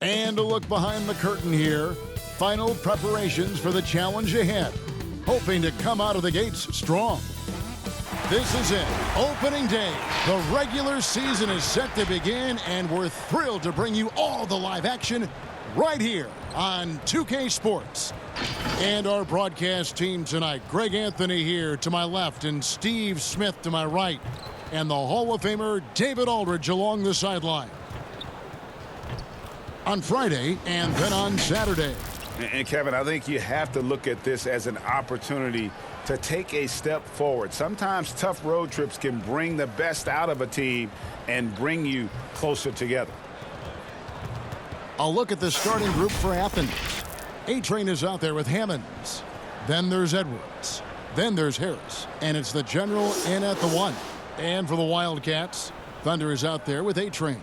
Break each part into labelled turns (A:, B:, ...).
A: And a look behind the curtain here. Final preparations for the challenge ahead. Hoping to come out of the gates strong. This is it. Opening day. The regular season is set to begin, and we're thrilled to bring you all the live action right here on 2K Sports. And our broadcast team tonight. Greg Anthony here to my left and Steve Smith to my right. And the Hall of Famer David Aldridge along the sideline. On Friday and then on Saturday.
B: And Kevin, I think you have to look at this as an opportunity to take a step forward. Sometimes tough road trips can bring the best out of a team and bring you closer together.
A: A look at the starting group for Athens. A-Train is out there with Hammonds. Then there's Edwards. Then there's Harris. And it's the general in at the 1. And for the Wildcats, Thunder is out there with A-Train.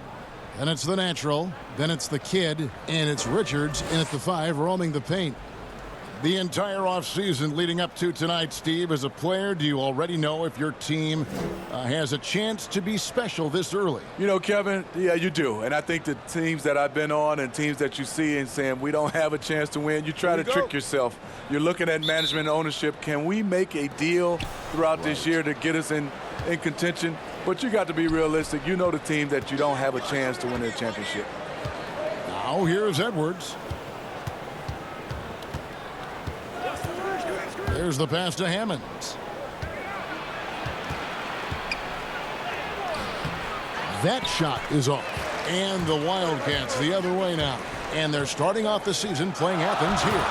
A: Then it's the natural. Then it's the kid. And it's Richards in at the 5 roaming the paint. The entire offseason leading up to tonight, Steve, as a player, do you already know if your team has a chance to be special this early?
C: You know, Kevin, yeah, you do. And I think the teams that I've been on and teams that you see and saying we don't have a chance to win, you try to trick yourself. You're looking at management and ownership. Can we make a deal throughout this year to get us in contention? But you got to be realistic. You know the team that you don't have a chance to win a championship.
A: Now here's Edwards. There's the pass to Hammonds. That shot is off. And the Wildcats the other way now. And they're starting off the season playing Athens here.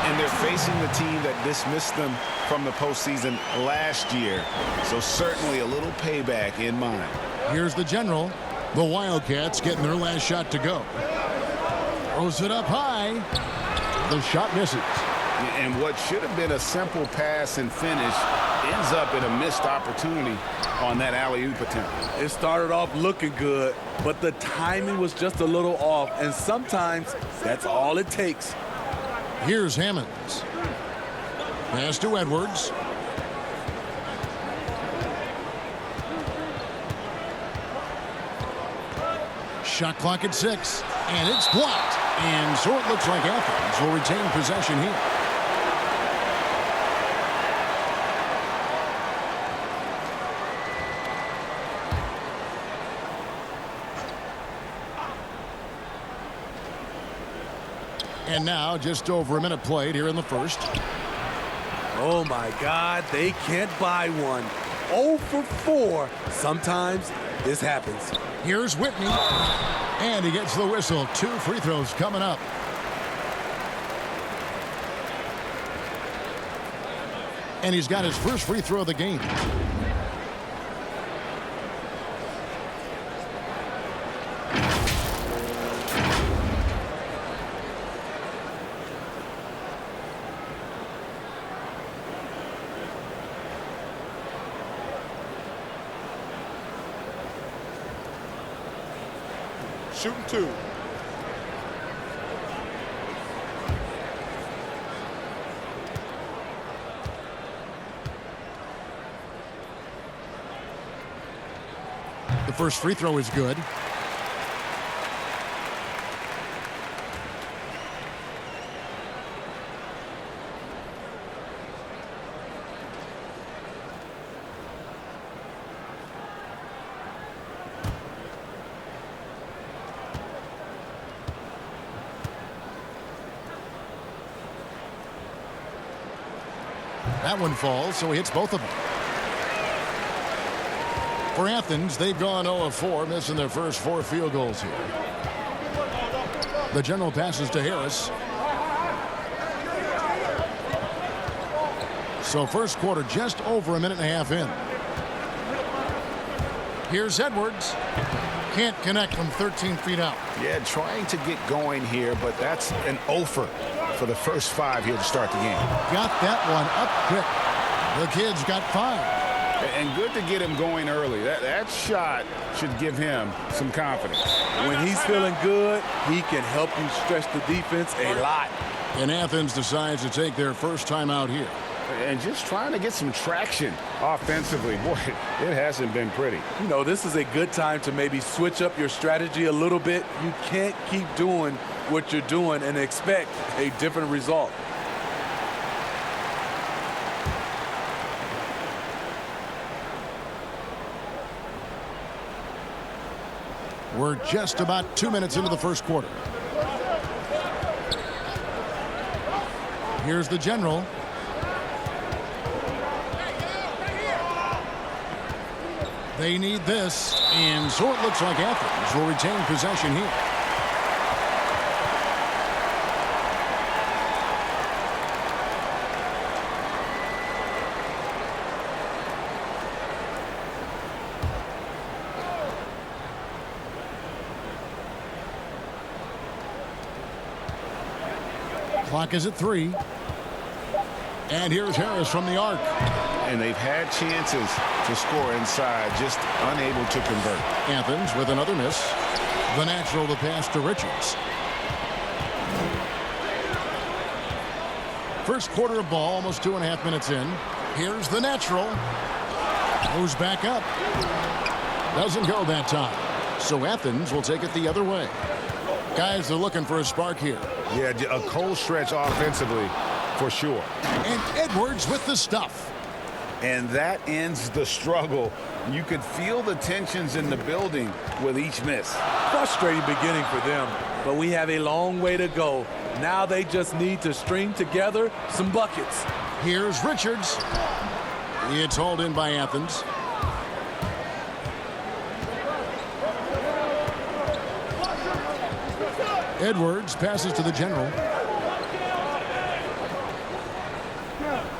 B: And they're facing the team that dismissed them from the postseason last year. So certainly a little payback in mind.
A: Here's the general. The Wildcats getting their last shot to go. Throws it up high. The shot misses.
B: And what should have been a simple pass and finish ends up in a missed opportunity on that alley-oop attempt.
C: It started off looking good, but the timing was just a little off, and sometimes that's all it takes.
A: Here's Hammonds. Pass to Edwards. Shot clock at 6, and it's blocked. And so it looks like Athens will retain possession here. And now just over a minute played here in the first.
C: Oh my God, they can't buy one. 0 for 4. Sometimes this happens.
A: Here's Whitney. And he gets the whistle. 2 free throws coming up. And he's got his first free throw of the game.
D: Shooting 2.
A: The first free throw is good. That one falls, so he hits both of them. For Athens, they've gone 0 of 4, missing their first 4 field goals here. The general passes to Harris. So first quarter just over a minute and a half in. Here's Edwards. Can't connect from 13 feet out.
B: Yeah, trying to get going here, but that's an offer for the first 5 here to start the game.
A: Got that one up quick. The kid's got 5.
B: And good to get him going early. That shot should give him some confidence.
C: When he's feeling good, he can help you stretch the defense a lot.
A: And Athens decides to take their first time out here.
B: And just trying to get some traction offensively. Boy, it hasn't been pretty.
C: You know, this is a good time to maybe switch up your strategy a little bit. You can't keep doing what you're doing and expect a different result.
A: We're just about 2 minutes into the first quarter. Here's the general. They need this, and so it looks like Athens will retain possession here. Clock is at 3. And here's Harris from the arc.
B: And they've had chances to score inside, just unable to convert.
A: Athens with another miss. The natural to pass to Richards. First quarter of ball, almost 2.5 minutes in. Here's the natural. Goes back up. Doesn't go that time. So Athens will take it the other way. Guys are looking for a spark here.
B: Yeah, a cold stretch offensively for sure.
A: And Edwards with the stuff.
B: And that ends the struggle. You could feel the tensions in the building with each miss.
C: Frustrating beginning for them, but we have a long way to go. Now they just need to string together some buckets.
A: Here's Richards. It's hauled in by Athens. Edwards passes to the general.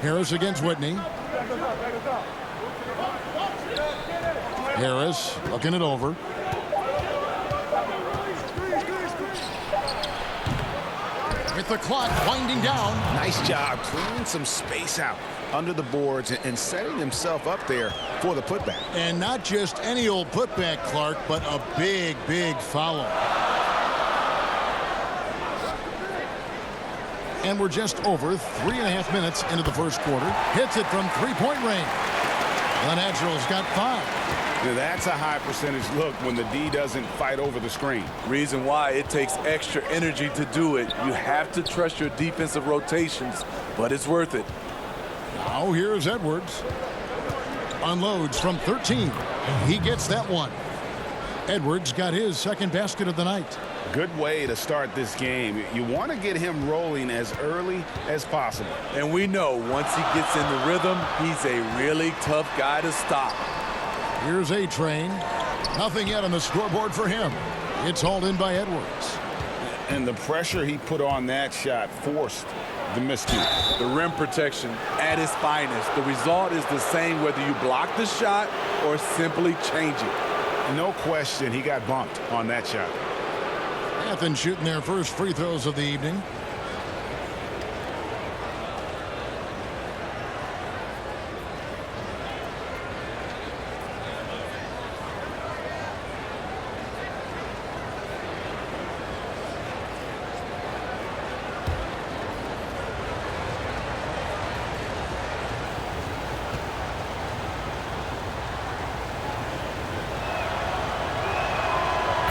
A: Harris against Whitney. Harris looking it over. With the clock winding down.
B: Nice job clearing some space out under the boards and setting himself up there for the putback.
A: And not just any old putback, Clark, but a big, big foul. And we're just over 3.5 minutes into the first quarter. Hits it from three-point range. The Natural's got 5.
B: Now that's a high percentage look when the D doesn't fight over the screen.
C: Reason why it takes extra energy to do it. You have to trust your defensive rotations, but it's worth it.
A: Now here's Edwards. Unloads from 13. He gets that one. Edwards got his second basket of the night.
B: Good way to start this game. You want to get him rolling as early as possible.
C: And we know once he gets in the rhythm, he's a really tough guy to stop.
A: Here's A-Train. Nothing yet on the scoreboard for him. It's hauled in by Edwards.
B: And the pressure he put on that shot forced the miscue.
C: The rim protection at its finest. The result is the same whether you block the shot or simply change it.
B: No question he got bumped on that shot.
A: Athens shooting their first free throws of the evening.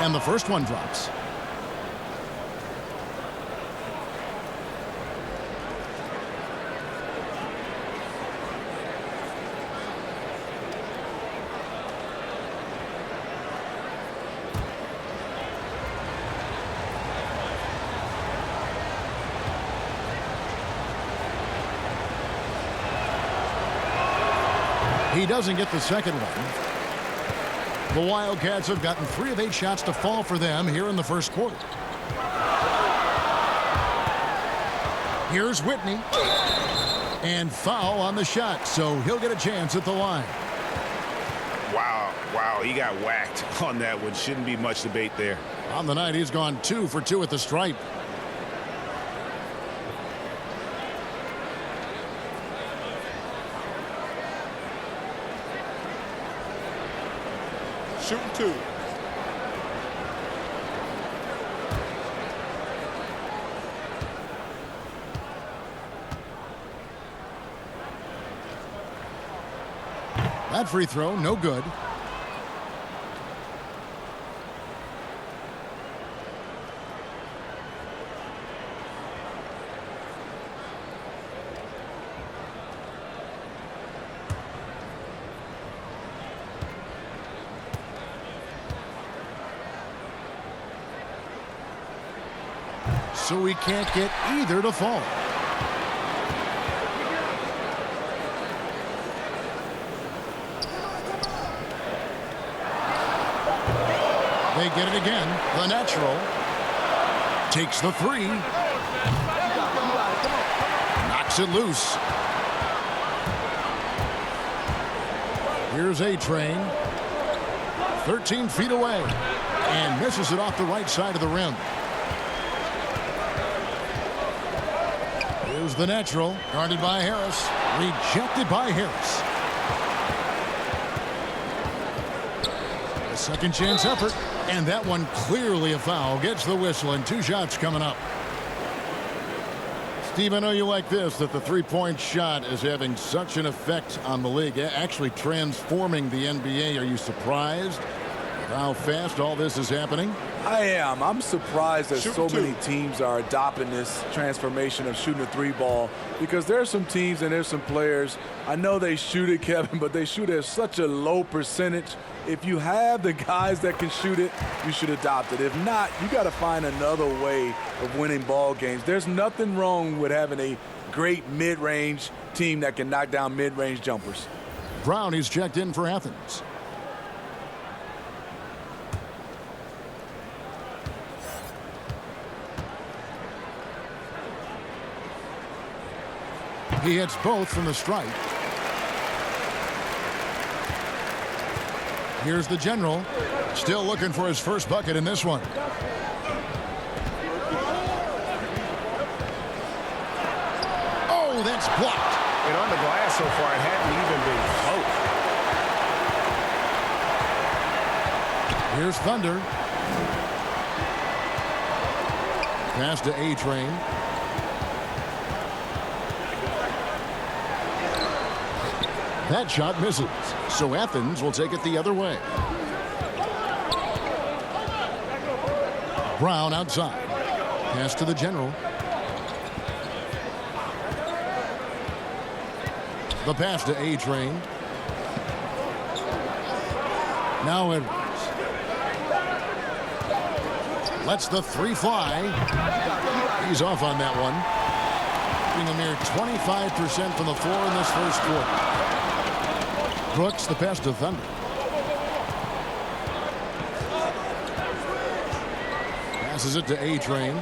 A: And the first one drops. He doesn't get the second one. The Wildcats have gotten 3 of 8 shots to fall for them here in the first quarter. Here's Whitney. And foul on the shot, so he'll get a chance at the line.
B: Wow, he got whacked on that one. Shouldn't be much debate there.
A: On the night, he's gone 2 for 2 at the stripe.
D: Shooting 2.
A: That free throw, no good. so he can't get either to fall. They get it again. The natural takes the three. Knocks it loose. Here's A-Train. 13 feet away. And misses it off the right side of the rim. Here's the natural. Guarded by Harris. Rejected by Harris. A second chance effort. And that one clearly a foul. Gets the whistle and 2 shots coming up. Steve, I know you like this, that the three-point shot is having such an effect on the league, actually transforming the NBA. Are you surprised at how fast all this is happening?
C: I am. I'm surprised that so many teams are adopting this transformation of shooting a three ball, because there are some teams and there's some players, I know they shoot it, Kevin, but they shoot at such a low percentage. If you have the guys that can shoot it, you should adopt it. If not, you got to find another way of winning ball games. There's nothing wrong with having a great mid-range team that can knock down mid-range jumpers.
A: Brown is checked in for Athens. He hits both from the stripe. Here's the general. Still looking for his first bucket in this one. Oh, that's blocked.
B: And on the glass so far, it hadn't even been close.
A: Here's Thunder. Pass to A-Train. That shot misses, so Athens will take it the other way. Brown outside. Pass to the general. The pass to A-Train. Now Edwards. Lets the three fly. He's off on that one. Being a mere 25% from the floor in this first quarter. Brooks, the pass to Thunder. Passes it to A-Train.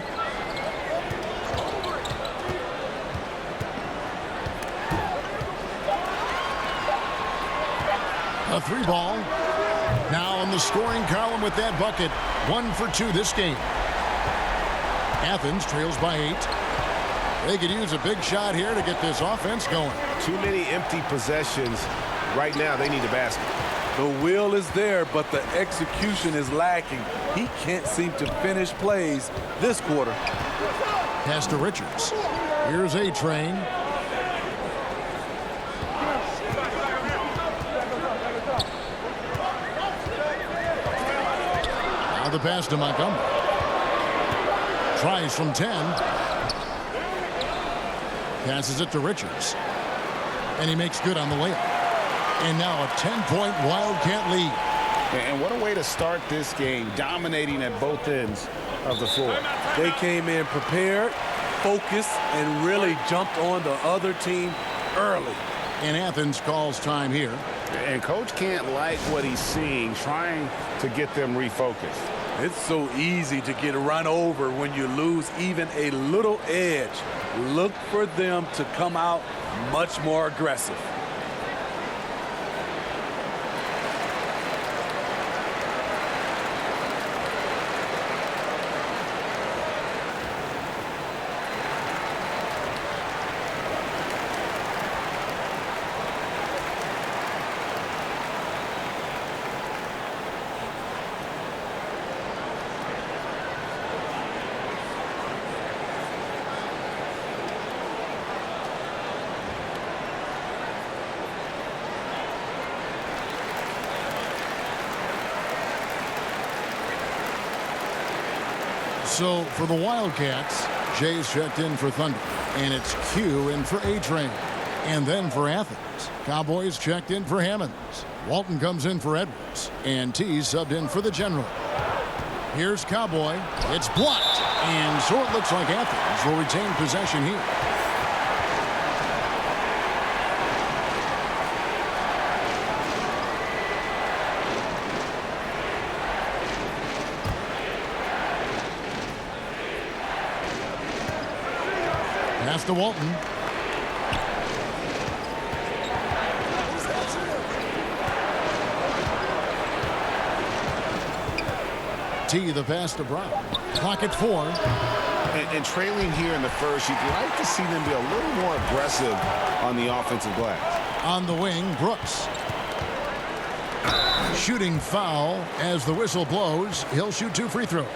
A: A three ball. Now in the scoring column with that bucket. 1 for 2 this game. Athens trails by 8. They could use a big shot here to get this offense going.
B: Too many empty possessions. Right now, they need a basket.
C: The will is there, but the execution is lacking. He can't seem to finish plays this quarter.
A: Pass to Richards. Here's A-Train. Now the pass to Montgomery. Tries from 10. Passes it to Richards. And he makes good on the layup. And now a 10-point Wildcat lead.
B: And what a way to start this game, dominating at both ends of the floor.
C: They came in prepared, focused, and really jumped on the other team early.
A: And Athens calls time here.
B: And Coach can't like what he's seeing, trying to get them refocused.
C: It's so easy to get run over when you lose even a little edge. Look for them to come out much more aggressive.
A: So for the Wildcats, Jay's checked in for Thunder. And it's Q in for A-Train. And then for Athens, Cowboys checked in for Hammonds. Walton comes in for Edwards. And T subbed in for the general. Here's Cowboy. It's blocked. And so it looks like Athens will retain possession here. Pass to Walton. T, the pass to Brown. Clock at 4.
B: And trailing here in the first, you'd like to see them be a little more aggressive on the offensive glass.
A: On the wing, Brooks. Shooting foul as the whistle blows. He'll shoot 2 free throws.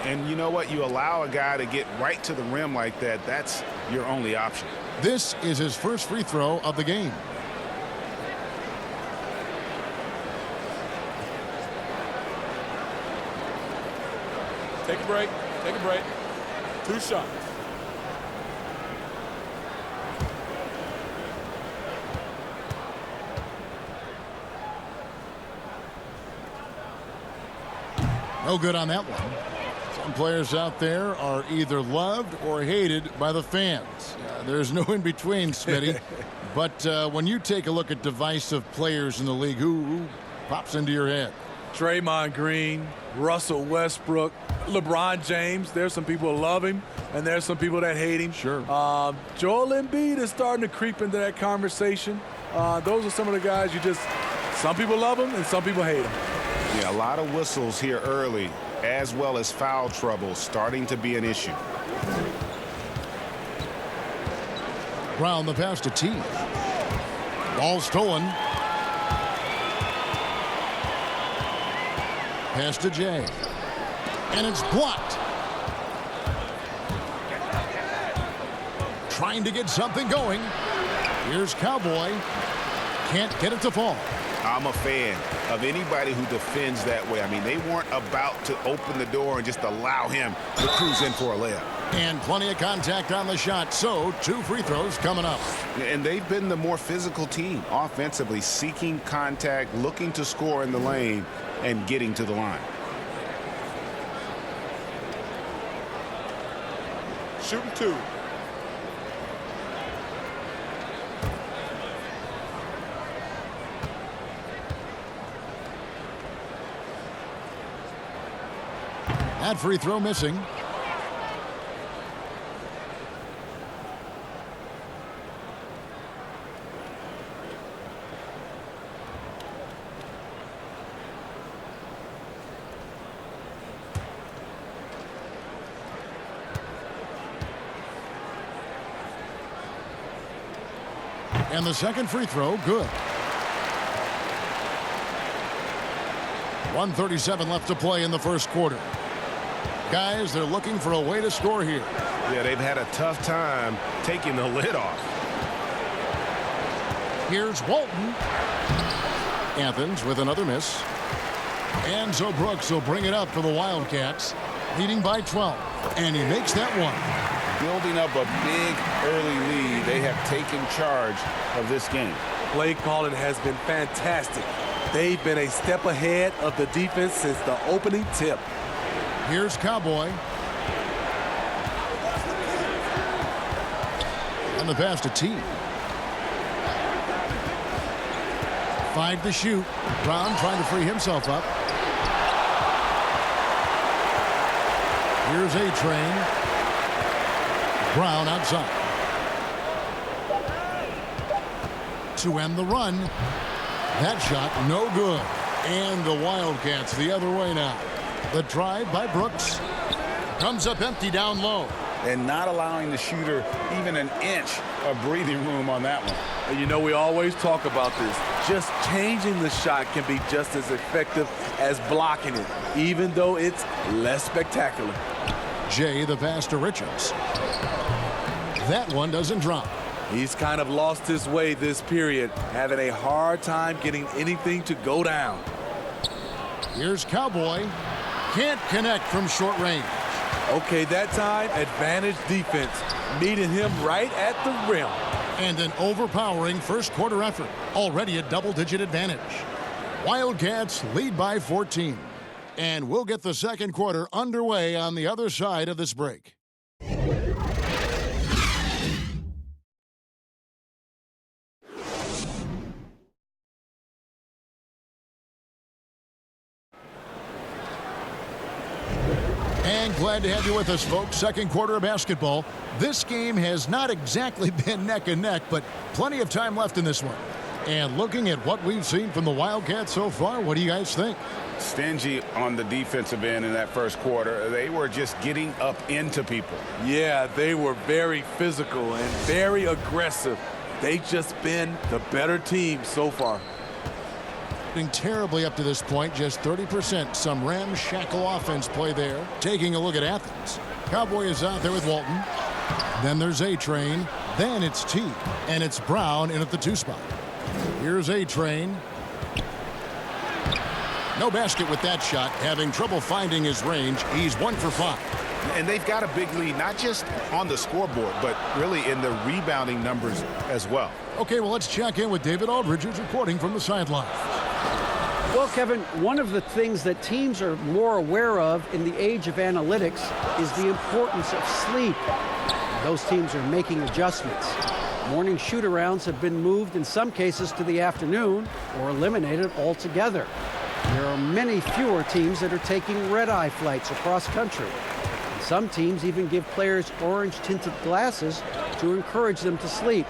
B: And you know what? You allow a guy to get right to the rim like that, that's your only option.
A: This is his first free throw of the game.
D: Take a break. Take a break. 2 shots.
A: No good on that one. Some players out there are either loved or hated by the fans. There's no in between, Smitty. But when you take a look at divisive players in the league, who pops into your head?
C: Draymond Green, Russell Westbrook, LeBron James. There's some people who love him, and there's some people that hate him.
A: Sure.
C: Joel Embiid is starting to creep into that conversation. Those are some of the guys some people love him and some people hate him.
B: Yeah, a lot of whistles here early, as well as foul trouble starting to be an issue.
A: Brown, the pass to T. Ball stolen. Pass to Jay. And it's blocked. Trying to get something going. Here's Cowboy. Can't get it to fall.
B: I'm a fan of anybody who defends that way. I mean, they weren't about to open the door and just allow him to cruise in for a layup.
A: And plenty of contact on the shot, so 2 free throws coming up.
B: And they've been the more physical team, offensively, seeking contact, looking to score in the lane, and getting to the line.
D: Shooting 2.
A: That free throw missing. And the second free throw, good. 1:37 left to play in the first quarter. Guys, they're looking for a way to score here.
B: Yeah, they've had a tough time taking the lid off.
A: Here's Walton. Athens with another miss. And so Brooks will bring it up for the Wildcats, leading by 12. And he makes that one.
B: Building up a big early lead, they have taken charge of this game.
C: Play calling has been fantastic. They've been a step ahead of the defense since the opening tip.
A: Here's Cowboy. And the pass to T. 5 to shoot. Brown trying to free himself up. Here's A-Train. Brown outside. To end the run. That shot no good. And the Wildcats the other way now. The drive by Brooks comes up empty down low.
B: And not allowing the shooter even an inch of breathing room on that one.
C: And you know, we always talk about this. Just changing the shot can be just as effective as blocking it, even though it's less spectacular.
A: Jay, the pass to Richards. That one doesn't drop.
C: He's kind of lost his way this period, having a hard time getting anything to go down.
A: Here's Cowboy. Can't connect from short range.
C: Okay, that time, advantage defense, meeting him right at the rim.
A: And an overpowering first quarter effort. Already a double-digit advantage. Wildcats lead by 14. And we'll get the second quarter underway on the other side of this break. And glad to have you with us, folks. Second quarter of basketball. This game has not exactly been neck and neck, but plenty of time left in this one. And looking at what we've seen from the Wildcats so far, what do you guys think?
B: Stingy on the defensive end in that first quarter. They were just getting up into people.
C: Yeah, they were very physical and very aggressive. They just been the better team so far.
A: Terribly up to this point, just 30%. Some ramshackle offense play there. Taking a look at Athens. Cowboy is out there with Walton. Then there's A-Train. Then it's T. And it's Brown in at the 2 spot. Here's A-Train. No basket with that shot. Having trouble finding his range. He's 1 for 5.
B: And they've got a big lead, not just on the scoreboard, but really in the rebounding numbers as well.
A: Okay, well, let's check in with David Aldridge, who's reporting from the sideline.
E: Well, Kevin, one of the things that teams are more aware of in the age of analytics is the importance of sleep. Those teams are making adjustments. Morning shoot-arounds have been moved in some cases to the afternoon or eliminated altogether. There are many fewer teams that are taking red-eye flights across country. And some teams even give players orange-tinted glasses to encourage them to sleep.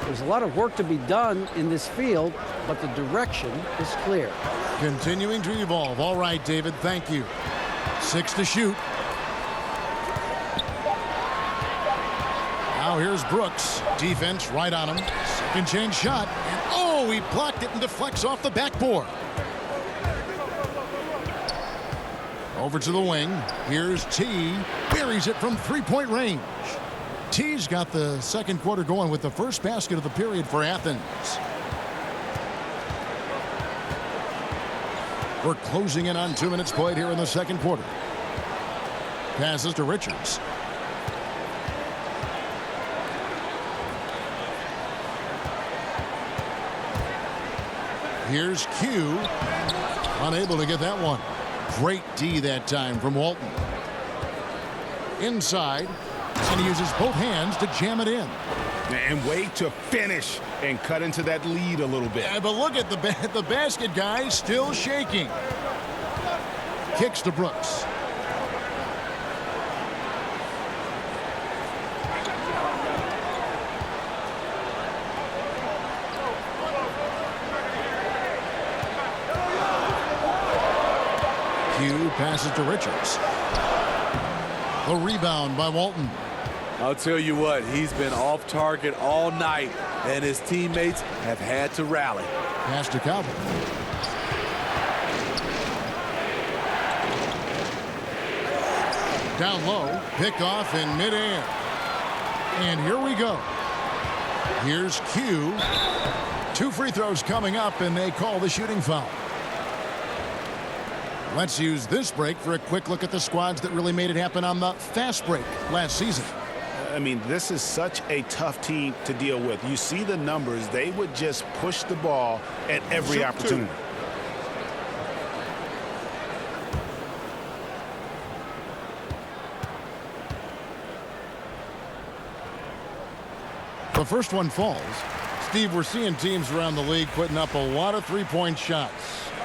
E: There's a lot of work to be done in this field, but the direction is clear.
A: Continuing to evolve. All right, David, thank you. 6 to shoot. Now here's Brooks. Defense right on him. Second change shot. And oh, he blocked it and deflects off the backboard. Over to the wing. Here's T. Buries it from three-point range. T's got the second quarter going with the first basket of the period for Athens. We're closing in on 2 minutes played here in the second quarter. Passes to Richards. Here's Q. Unable to get that one. Great D that time from Walton. Inside. And he uses both hands to jam it in.
B: And wait to finish and cut into that lead a little bit.
A: Yeah, but look at the basket, guys, still shaking. Kicks to Brooks. Q passes to Richards. A rebound by Walton.
C: I'll tell you what, he's been off target all night, and his teammates have had to rally.
A: Pass to Cowboy. Down low, pick off in midair. And here we go. Here's Q. 2 free throws coming up, and they call the shooting foul. Let's use this break for a quick look at the squads that really made it happen on the fast break last season.
B: I mean, this is such a tough team to deal with. You see the numbers. They would just push the ball at every opportunity.
A: The first one falls. Steve, we're seeing teams around the league putting up a lot of three-point shots.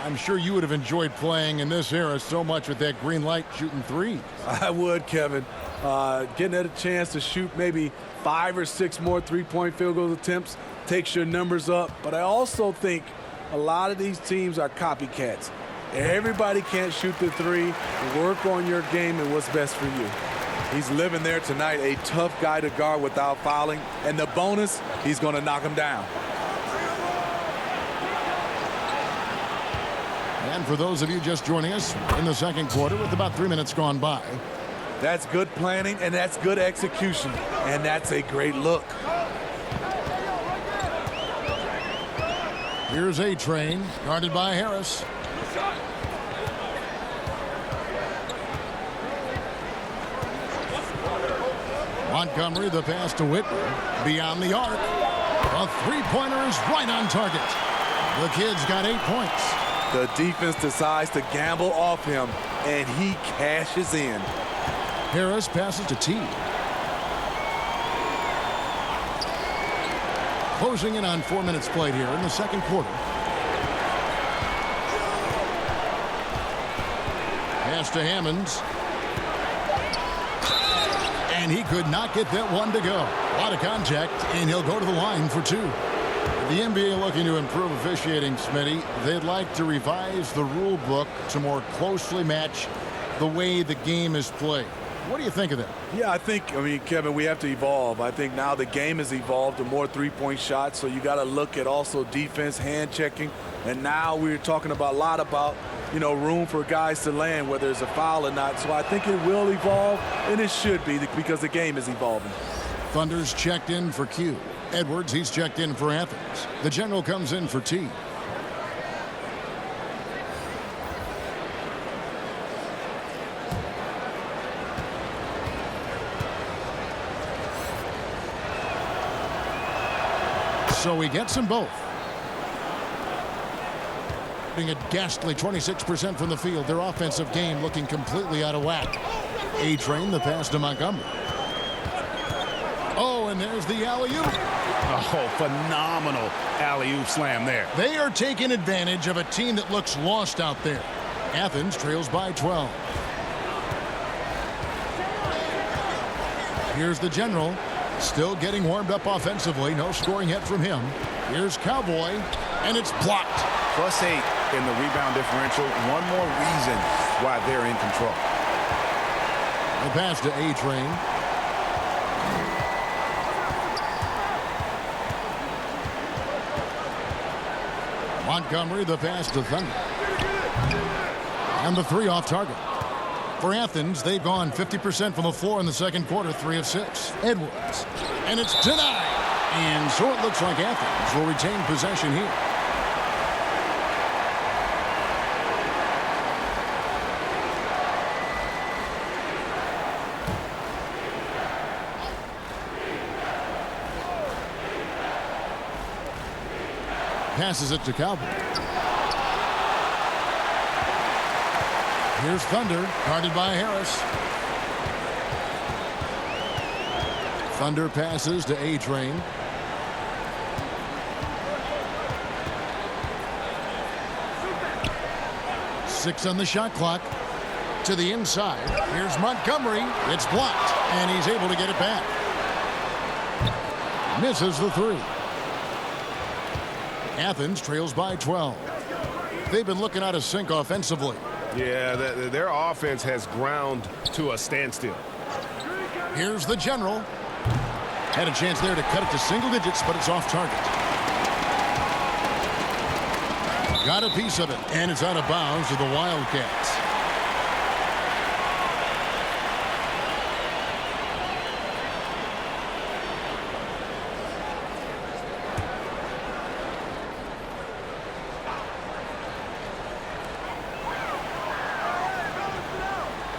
A: I'm sure you would have enjoyed playing in this era so much with that green light shooting threes.
C: I would, Kevin. Getting a chance to shoot maybe 5 or 6 more three-point field goal attempts takes your numbers up. But I also think a lot of these teams are copycats. Everybody can't shoot the three. Work on your game and what's best for you. He's living there tonight, a tough guy to guard without fouling. And the bonus, he's going to knock him down.
A: And for those of you just joining us in the second quarter with about 3 minutes gone by.
C: That's good planning, and that's good execution. And that's a great look.
A: Here's A-Train, guarded by Harris. Montgomery, the pass to Whitmer. Beyond the arc. A three-pointer is right on target. The kid's got 8 points.
C: The defense decides to gamble off him, and he cashes in.
A: Harris passes to T. Closing in on 4 minutes played here in the second quarter. Pass to Hammonds. And he could not get that one to go. A lot of contact, and he'll go to the line for two. The NBA looking to improve officiating, Smitty. They'd like to revise the rule book to more closely match the way the game is played. What do you think of that?
C: Yeah, I mean, Kevin, we have to evolve. I think now the game has evolved to more three-point shots, so you got to look at also defense, hand checking, and now we're talking about a lot about, you know, room for guys to land, whether it's a foul or not. So I think it will evolve, and it should be because the game is evolving.
A: Thunder's checked in for Q. Edwards, he's checked in for Athens. The general comes in for T. So he gets them both. Being a ghastly 26% from the field. Their offensive game looking completely out of whack. A-Train, the pass to Montgomery. Oh, and there's the alley-oop.
B: Oh, phenomenal alley-oop slam there.
A: They are taking advantage of a team that looks lost out there. Athens trails by 12. Here's the general. Still getting warmed up offensively. No scoring yet from him. Here's Cowboy, and it's blocked.
B: +8 in the rebound differential. One more reason why they're in control.
A: The pass to A-Train. Montgomery, the pass to Thunder. And the three off target. For Athens, they've gone 50% from the floor in the second quarter, 3 of 6. Edwards. And it's denied. And so it looks like Athens will retain possession here. Passes it to Cowboy. Here's Thunder, guarded by Harris. Thunder passes to A-Train. Six on the shot clock. To the inside. Here's Montgomery. It's blocked, and he's able to get it back. Misses the three. Athens trails by 12. They've been looking out of sync offensively.
B: Yeah, their offense has ground to a standstill.
A: Here's the general. Had a chance there to cut it to single digits, but it's off target. Got a piece of it, and it's out of bounds to the Wildcats.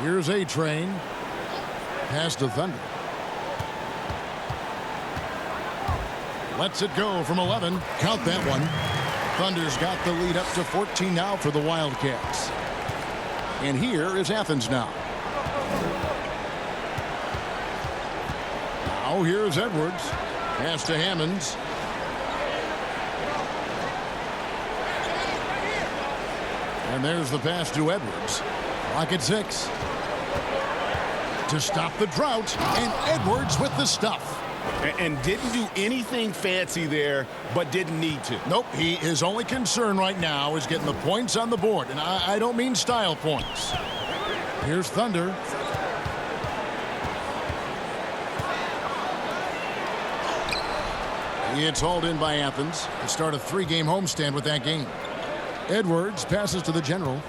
A: Here's A-Train. Pass to Thunder. Lets it go from 11. Count that one. Thunder's got the lead up to 14 now for the Wildcats. And here is Athens now. Now here's Edwards. Pass to Hammonds. And there's the pass to Edwards. Clock at 6. To stop the drought, and Edwards with the stuff.
B: And didn't do anything fancy there, but didn't need to.
A: Nope, his only concern right now is getting the points on the board, and I don't mean style points. Here's Thunder. It's hauled in by Athens to start a 3-game homestand with that game. Edwards passes to the general.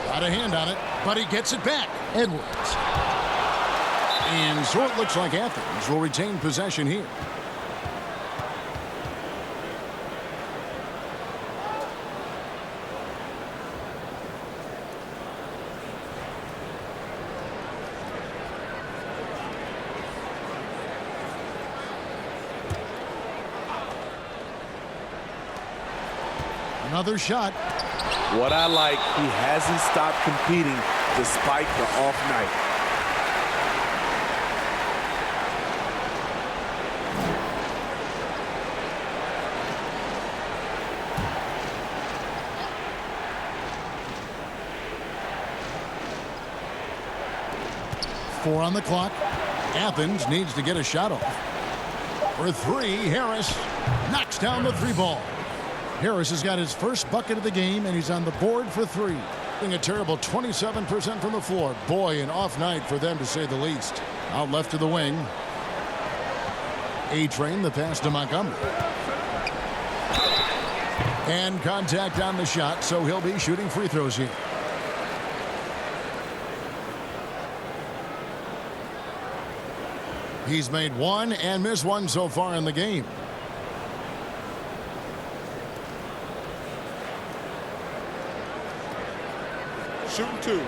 A: Got a hand on it, but he gets it back. Edwards. And so it looks like Athens will retain possession here. Another shot.
C: What I like, he hasn't stopped competing despite the off night.
A: Four on the clock. Athens needs to get a shot off. For three, Harris knocks down the three ball. Harris has got his first bucket of the game, and he's on the board for three. Being a terrible 27% from the floor. Boy, an off night for them, to say the least. Out left to the wing. A-Train, the pass to Montgomery. And contact on the shot, so he'll be shooting free throws here. He's made one and missed one so far in the game.
D: Shooting two.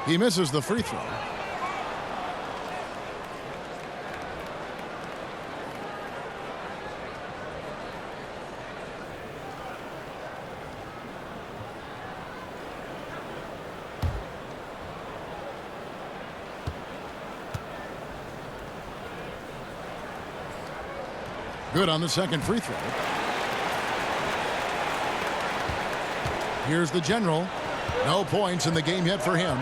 A: He misses the free throw. Good on the second free throw. Here's the general. No points in the game yet for him.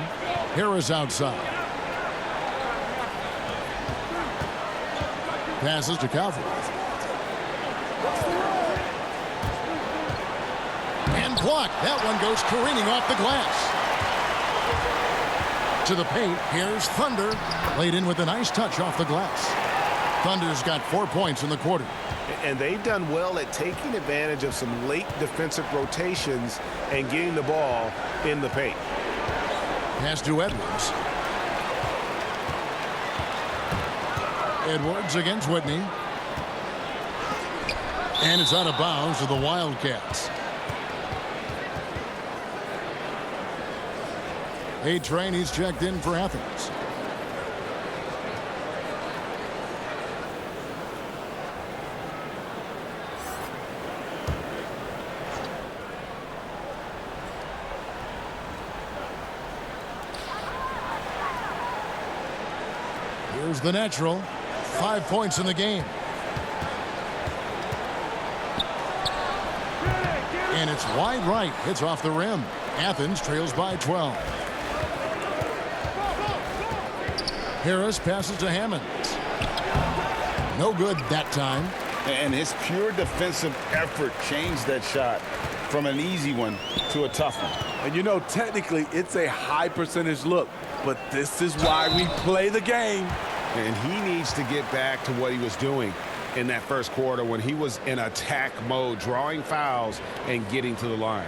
A: Harris outside. Passes to Calvert. And blocked. That one goes careening off the glass. To the paint. Here's Thunder. Laid in with a nice touch off the glass. Thunder's got 4 points in the quarter.
B: And they've done well at taking advantage of some late defensive rotations and getting the ball in the paint.
A: Pass to Edwards. Edwards against Whitney. And it's out of bounds to the Wildcats. A-Train, he's checked in for Athens. Here's the natural. 5 points in the game. And it's wide right. Hits off the rim. Athens trails by 12. Harris passes to Hammond. No good that time.
B: And his pure defensive effort changed that shot from an easy one to a tough one.
C: And you know, technically, it's a high percentage look, but this is why we play the game.
B: And he needs to get back to what he was doing in that first quarter when he was in attack mode, drawing fouls and getting to the line.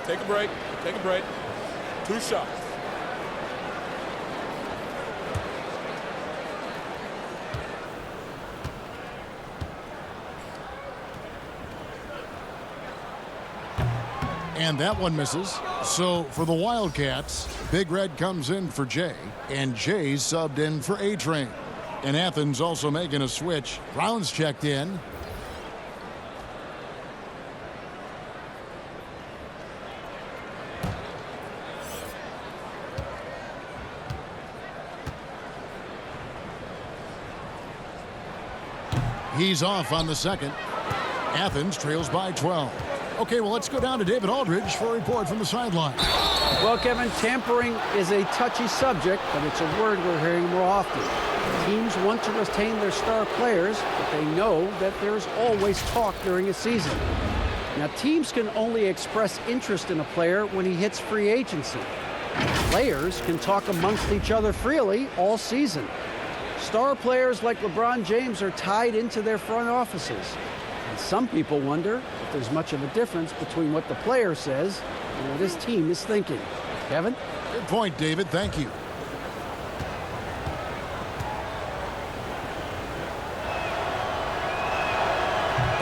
D: Take a break. Take a break. 2 shots.
A: And that one misses. So for the Wildcats, Big Red comes in for Jay, and Jay's subbed in for A-Train. And Athens also making a switch. Brown's checked in. He's off on the second. Athens trails by 12. Okay, well, let's go down to David Aldridge for a report from the sideline.
E: Well, Kevin, tampering is a touchy subject, but it's a word we're hearing more often. Teams want to retain their star players, but they know that there's always talk during a season. Now, teams can only express interest in a player when he hits free agency. Players can talk amongst each other freely all season. Star players like LeBron James are tied into their front offices. And some people wonder if there's much of a difference between what the player says and what his team is thinking. Kevin?
A: Good point, David. Thank you.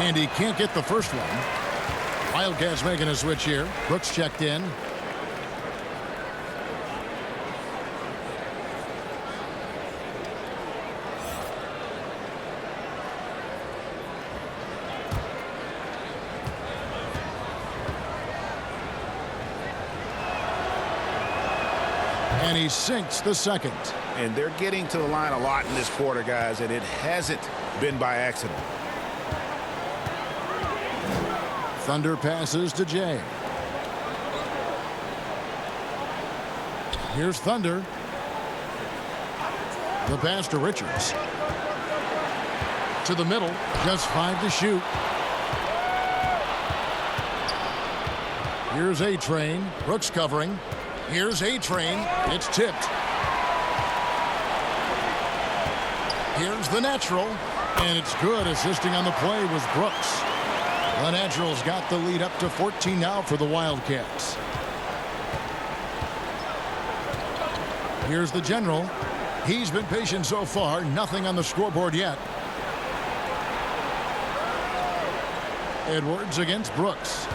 A: And he can't get the first one. Wildcats making a switch here. Brooks checked in. And he sinks the second.
B: And they're getting to the line a lot in this quarter, guys, and it hasn't been by accident.
A: Thunder passes to Jay. Here's Thunder. The pass to Richards. To the middle. Just 5 to shoot. Here's A-Train. Brooks covering. Here's A-Train. It's tipped. Here's the natural. And it's good. Assisting on the play was Brooks. The Naturals got the lead up to 14 now for the Wildcats. Here's the General. He's been patient so far. Nothing on the scoreboard yet. Edwards against Brooks.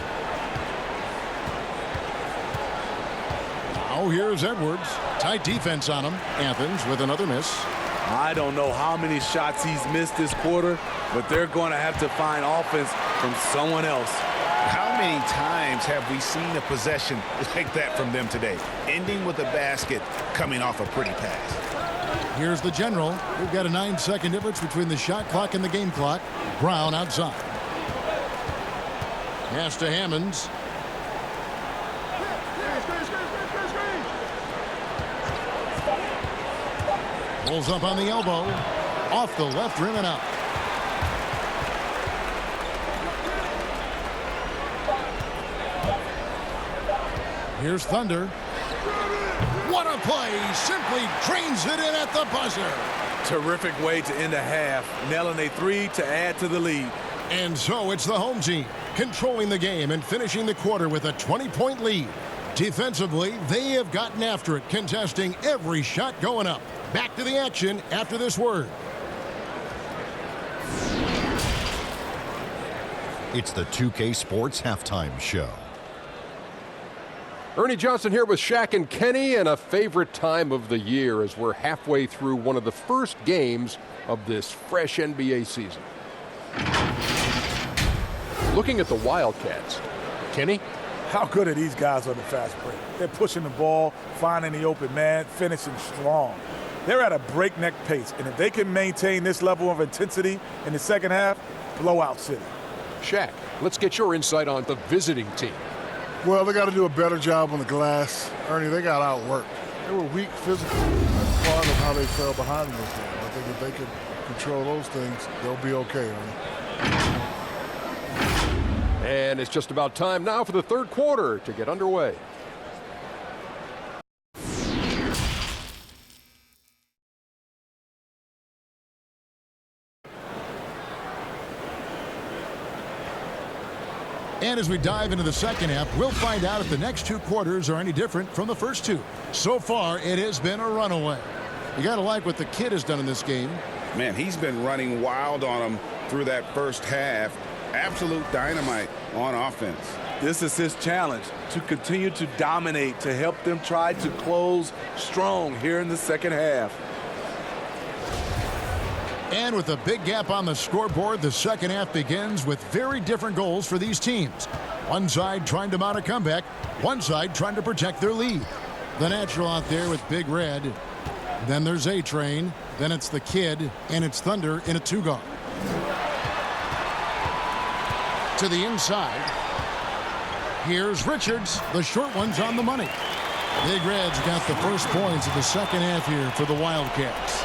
A: Now here's Edwards. Tight defense on him. Athens with another miss.
C: I don't know how many shots he's missed this quarter, but they're going to have to find offense from someone else.
B: How many times have we seen a possession like that from them today, ending with a basket coming off a pretty pass?
A: Here's the General. We've got a 9-second difference between the shot clock and the game clock. Brown outside. Pass to Hammonds. Pulls up on the elbow. Off the left rim and out. Here's Thunder. What a play. Simply drains it in at the buzzer.
C: Terrific way to end a half. Nailing a 3 to add to the lead.
A: And so it's the home team controlling the game and finishing the quarter with a 20-point lead. Defensively, they have gotten after it, contesting every shot going up. Back to the action after this word.
F: It's the 2K Sports Halftime Show.
G: Ernie Johnson here with Shaq and Kenny, and a favorite time of the year as we're halfway through one of the first games of this fresh NBA season. Looking at the Wildcats, Kenny?
D: How good are these guys on the fast break? They're pushing the ball, finding the open man, finishing strong. They're at a breakneck pace, and if they can maintain this level of intensity in the second half, blowout city.
G: Shaq, let's get your insight on the visiting team.
H: Well, they got to do a better job on the glass. Ernie, they got outworked. They were weak physically. That's part of how they fell behind in this game. I think if they can control those things, they'll be okay, Ernie.
G: And it's just about time now for the third quarter to get underway.
A: And as we dive into the second half, we'll find out if the next two quarters are any different from the first two. So far, it has been a runaway. You got to like what the kid has done in this game.
B: Man, he's been running wild on them through that first half. Absolute dynamite on offense.
C: This is his challenge, to continue to dominate, to help them try to close strong here in the second half.
A: And with a big gap on the scoreboard, the second half begins with very different goals for these teams. One side trying to mount a comeback, one side trying to protect their lead. The Natural out there with Big Red. Then there's A-Train, then it's the Kid, and it's Thunder in a two-guard. To the inside. Here's Richards. The short one's on the money. Big Red's got the first points of the second half here for the Wildcats.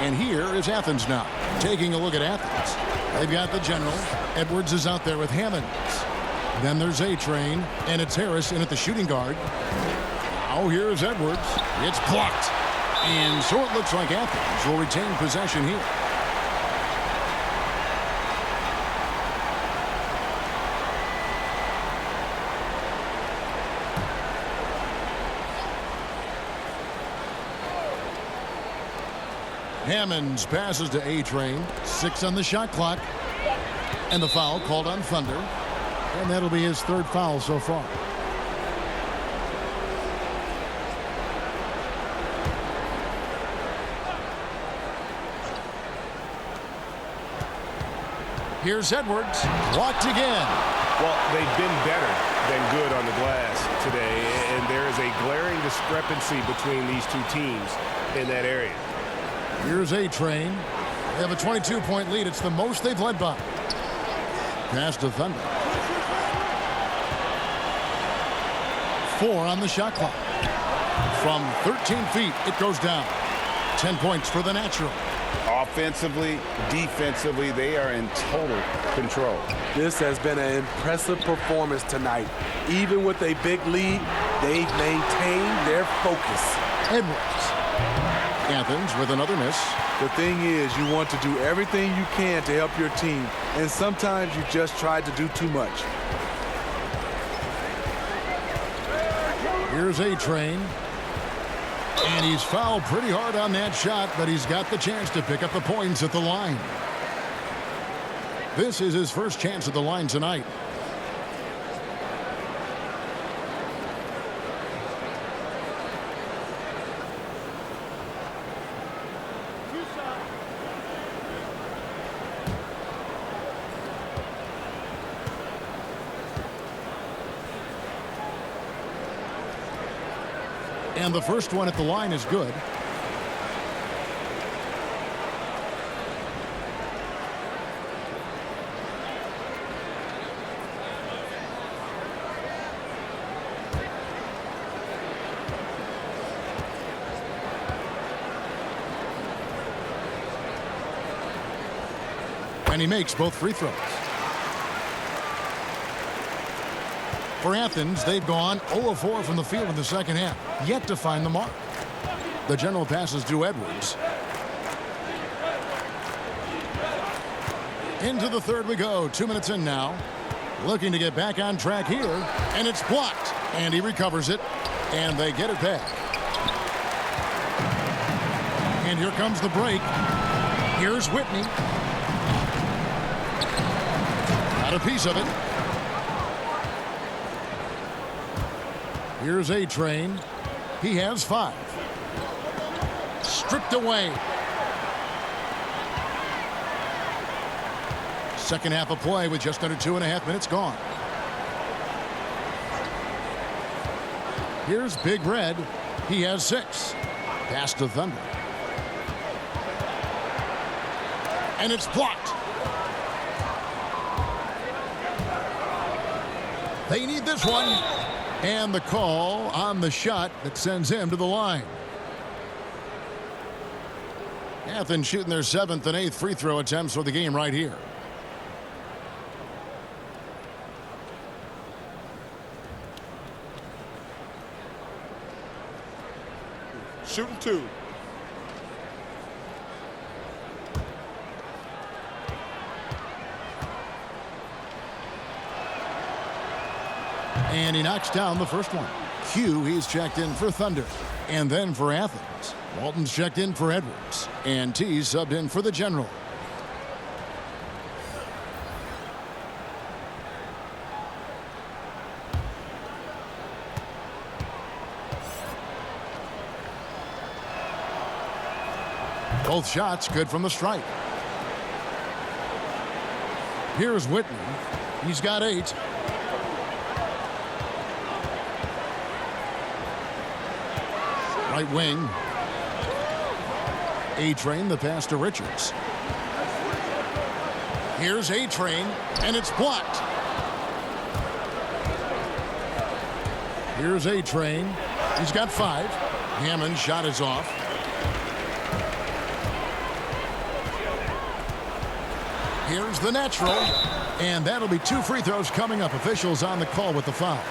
A: And here is Athens now. Taking a look at Athens. They've got the General. Edwards is out there with Hammonds. Then there's A-Train, and it's Harris in at the shooting guard. Now here's Edwards. It's blocked. And so it looks like Athens will retain possession here. Hammonds passes to A-Train. 6 on the shot clock. And the foul called on Thunder. And that'll be his third foul so far. Here's Edwards. Blocked again.
B: Well, they've been better than good on the glass today, and there is a glaring discrepancy between these two teams in that area.
A: Here's A-Train. They have a 22-point lead. It's the most they've led by. Pass to Thunder. 4 on the shot clock. From 13 feet, it goes down. 10 points for the Natural.
B: Offensively, defensively, they are in total control.
C: This has been an impressive performance tonight. Even with a big lead, they've maintained their focus.
A: Edwards. Athens with another miss.
C: The thing is, you want to do everything you can to help your team, and sometimes you just try to do too much.
A: Here's A-Train. And he's fouled pretty hard on that shot, but he's got the chance to pick up the points at the line. This is his first chance at the line tonight. And the first one at the line is good. And he makes both free throws. For Athens, they've gone 0 of 4 from the field in the second half, yet to find the mark. The general passes to Edwards. Into the third we go. 2 minutes in now. Looking to get back on track here, and it's blocked. And he recovers it, and they get it back. And here comes the break. Here's Whitney. Got a piece of it. Here's A-Train. He has 5. Stripped away. Second half of play with just under 2.5 minutes gone. Here's Big Red. He has 6. Pass to Thunder. And it's blocked. They need this one. And the call on the shot that sends him to the line. Athens shooting their 7th and 8th free throw attempts for the game right here.
D: Shooting 2.
A: And he knocks down the first one. Q, he's checked in for Thunder. And then for Athens, Walton's checked in for Edwards. And T subbed in for the General. Both shots good from the stripe. Here's Whitney. He's got 8. Right wing. A-Train, the pass to Richards. Here's A-Train, and it's blocked. Here's A-Train. He's got 5. Hammond's shot is off. Here's the Natural, and that'll be 2 free throws coming up. Officials on the call with the foul.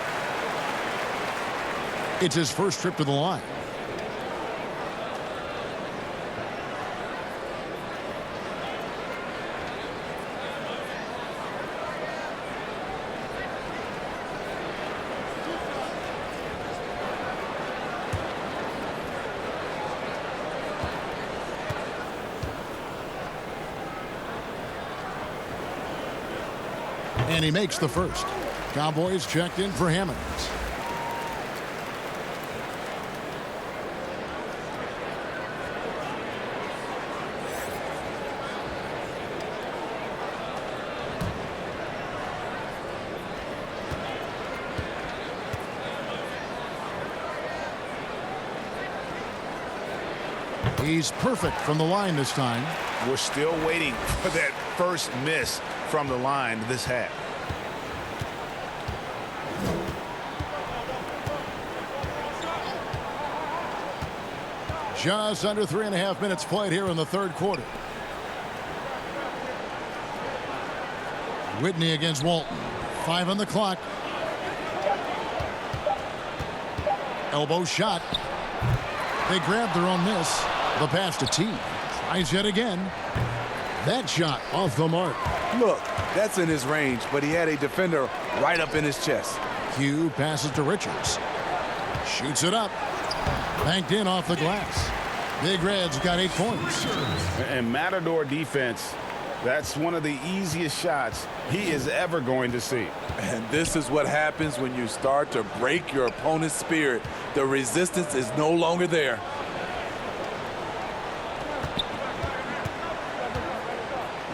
A: It's his first trip to the line. And he makes the first. Cowboys checked in for Hammonds. He's perfect from the line this time.
B: We're still waiting for that first miss from the line this half.
A: Just under 3.5 minutes played here in the third quarter. Whitney against Walton. 5 on the clock. Elbow shot. They grabbed their own miss. The pass to T. Tries yet again. That shot off the mark.
C: Look, that's in his range, but he had a defender right up in his chest.
A: Q passes to Richards. Shoots it up. Banked in off the glass. Big Red's got 8 points.
B: And Matador defense, that's one of the easiest shots he is ever going to see.
C: And this is what happens when you start to break your opponent's spirit. The resistance is no longer there.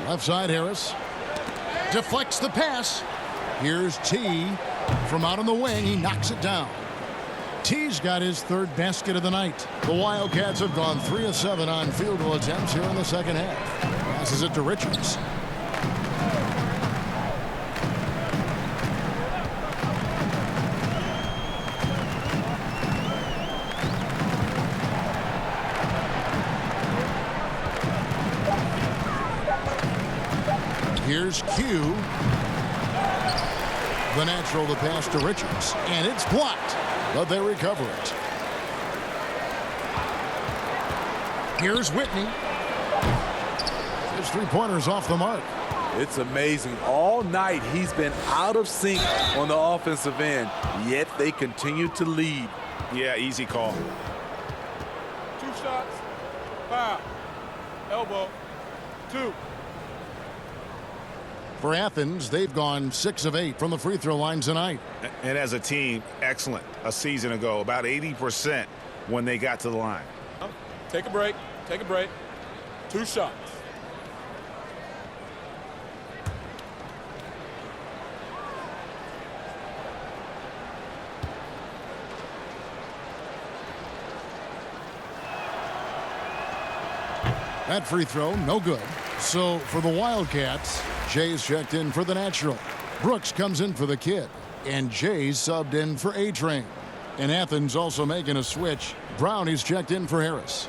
A: Left side, Harris. Deflects the pass. Here's T. From out on the wing, he knocks it down. T's got his third basket of the night. The Wildcats have gone 3 of 7 on field goal attempts here in the second half. Passes it to Richards. Here's Q. The natural to pass to Richards. And it's blocked, but they recover it. Here's Whitney. His three-pointers off the mark.
C: It's amazing. All night he's been out of sync on the offensive end, yet they continue to lead.
B: Yeah, easy call.
D: 2 shots. Foul. Elbow. 2.
A: For Athens, they've gone 6 of 8 from the free throw line tonight.
B: And as a team, excellent. A season ago, about 80% when they got to the line.
D: Take a break. Take a break. 2 shots.
A: That free throw, no good. So for the Wildcats, Jay's checked in for the natural. Brooks comes in for the kid. And Jay's subbed in for A-Train. And Athens also making a switch. Brownie's checked in for Harris.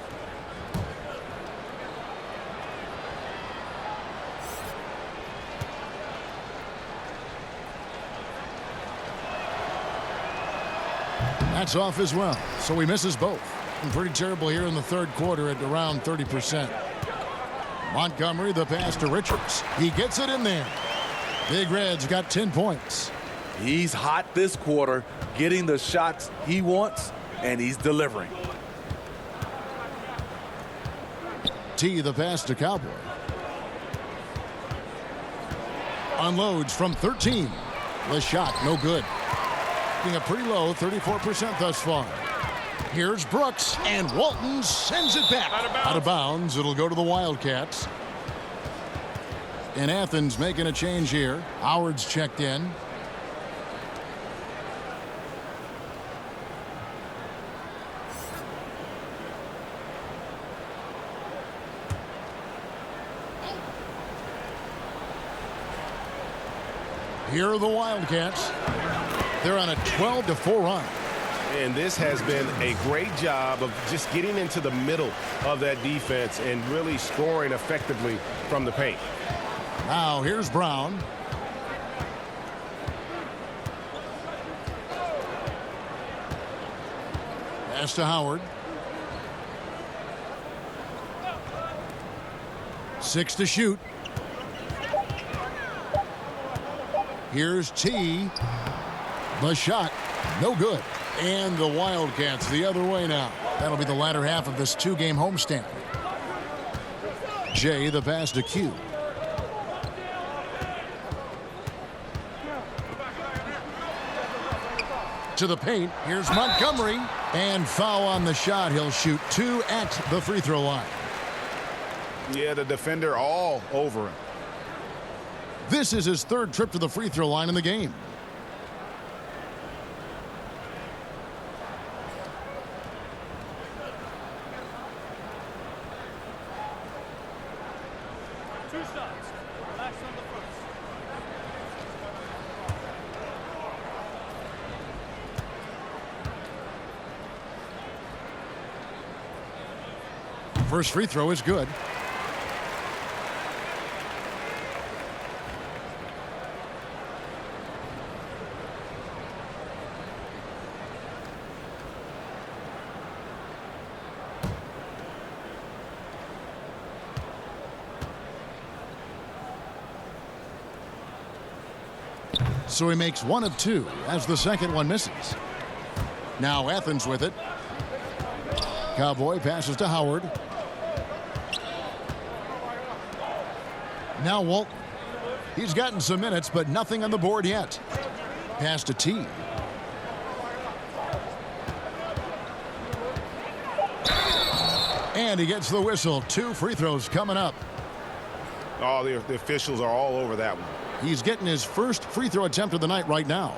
A: That's off as well, so he misses both. And pretty terrible here in the third quarter at around 30%. Montgomery, the pass to Richards. He gets it in there. Big Red's got 10 points.
C: He's hot this quarter, getting the shots he wants, and he's delivering.
A: T, the pass to Cowboy. Unloads from 13. The shot, no good. A pretty low 34% thus far. Here's Brooks, and Walton sends it back. Out of bounds. It'll go to the Wildcats. And Athens making a change here. Howard's checked in. Here are the Wildcats. They're on a 12-4 run.
I: And this has been a great job of just getting into the middle of that defense and really scoring effectively from the paint.
A: Now here's Brown. Pass to Howard. 6 to shoot. Here's T. The shot, no good. And the Wildcats the other way now. That'll be the latter half of this 2-game homestand. Jay, the pass to Q. To the paint. Here's Montgomery. And foul on the shot. He'll shoot 2 at the free throw line.
B: Yeah, the defender all over him.
A: This is his 3rd trip to the free throw line in the game. First free throw is good. So he makes 1 of 2 as the second one misses. Now Athens with it. Cowboy passes to Howard. Now Walton. He's gotten some minutes, but nothing on the board yet. Pass to T. And he gets the whistle. 2 free throws coming up.
B: Oh, the officials are all over that one.
A: He's getting his first free throw attempt of the night right now.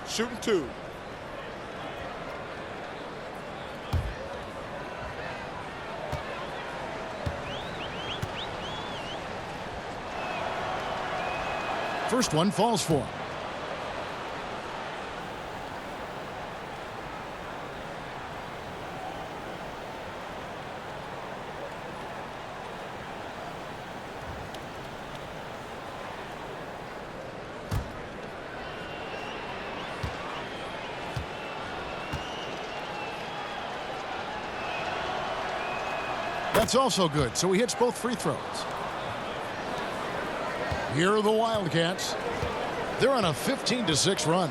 D: Shooting 2.
A: First one falls for him. That's also good, so he hits both free throws. Here are the Wildcats. They're on a 15-6 run.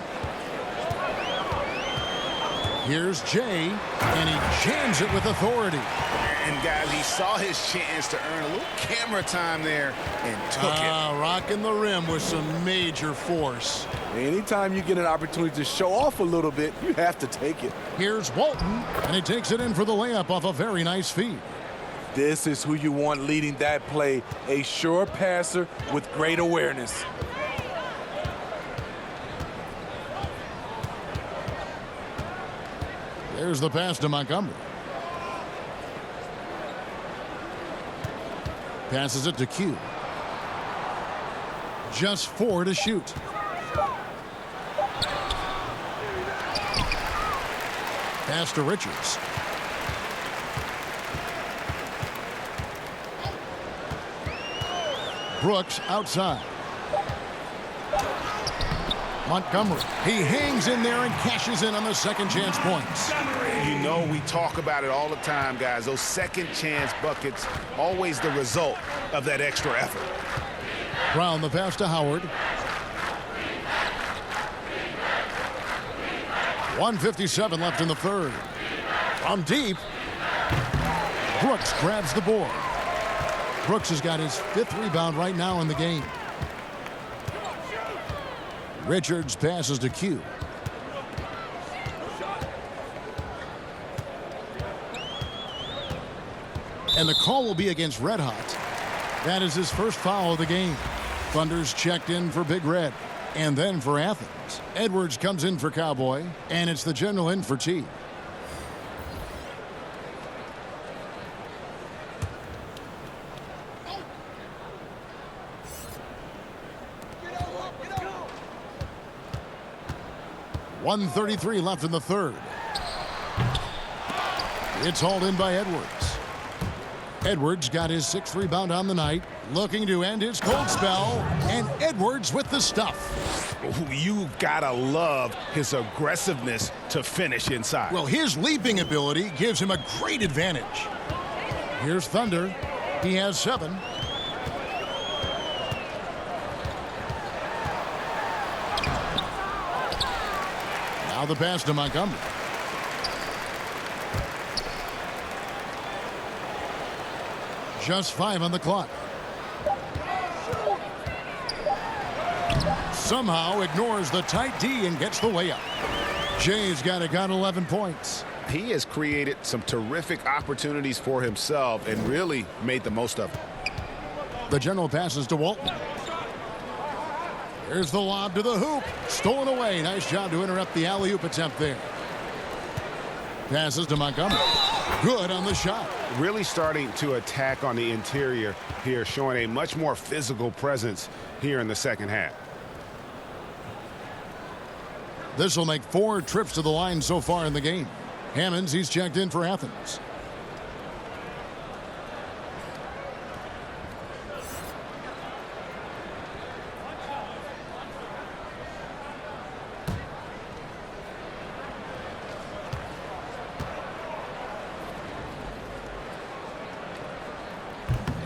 A: Here's Jay, and he jams it with authority.
B: And guys, he saw his chance to earn a little camera time there and took it.
A: Rocking the rim with some major force.
C: Anytime you get an opportunity to show off a little bit, you have to take it.
A: Here's Walton, and he takes it in for the layup off a very nice feed.
C: This is who you want leading that play, a sure passer with great awareness.
A: There's the pass to Montgomery. Passes it to Q. Just 4 to shoot. Pass to Richards. Brooks outside. Montgomery. He hangs in there and cashes in on the second chance points.
B: You know, we talk about it all the time, guys. Those second chance buckets, always the result of that extra effort.
A: Brown the pass to Howard. 1:57 left in the third. From deep. Brooks grabs the board. Brooks has got his 5th rebound right now in the game. Richards passes to Q. And the call will be against Red Hot. That is his first foul of the game. Thunder's checked in for Big Red. And then for Athens. Edwards comes in for Cowboy. And it's the general in for T. .133 left in the third. It's hauled in by Edwards. Edwards got his 6th rebound on the night, looking to end his cold spell, and Edwards with the stuff.
B: Ooh, you've got to love his aggressiveness to finish inside.
A: Well, his leaping ability gives him a great advantage. Here's Thunder. He has 7. Now the pass to Montgomery. Just 5 on the clock. Somehow ignores the tight D and gets the layup. Jay's got 11 points.
I: He has created some terrific opportunities for himself and really made the most of it.
A: The general passes to Walton. Here's the lob to the hoop. Stolen away. Nice job to interrupt the alley-oop attempt there. Passes to Montgomery. Good on the shot.
I: Really starting to attack on the interior here, showing a much more physical presence here in the second half.
A: This will make 4 trips to the line so far in the game. Hammonds, he's checked in for Athens.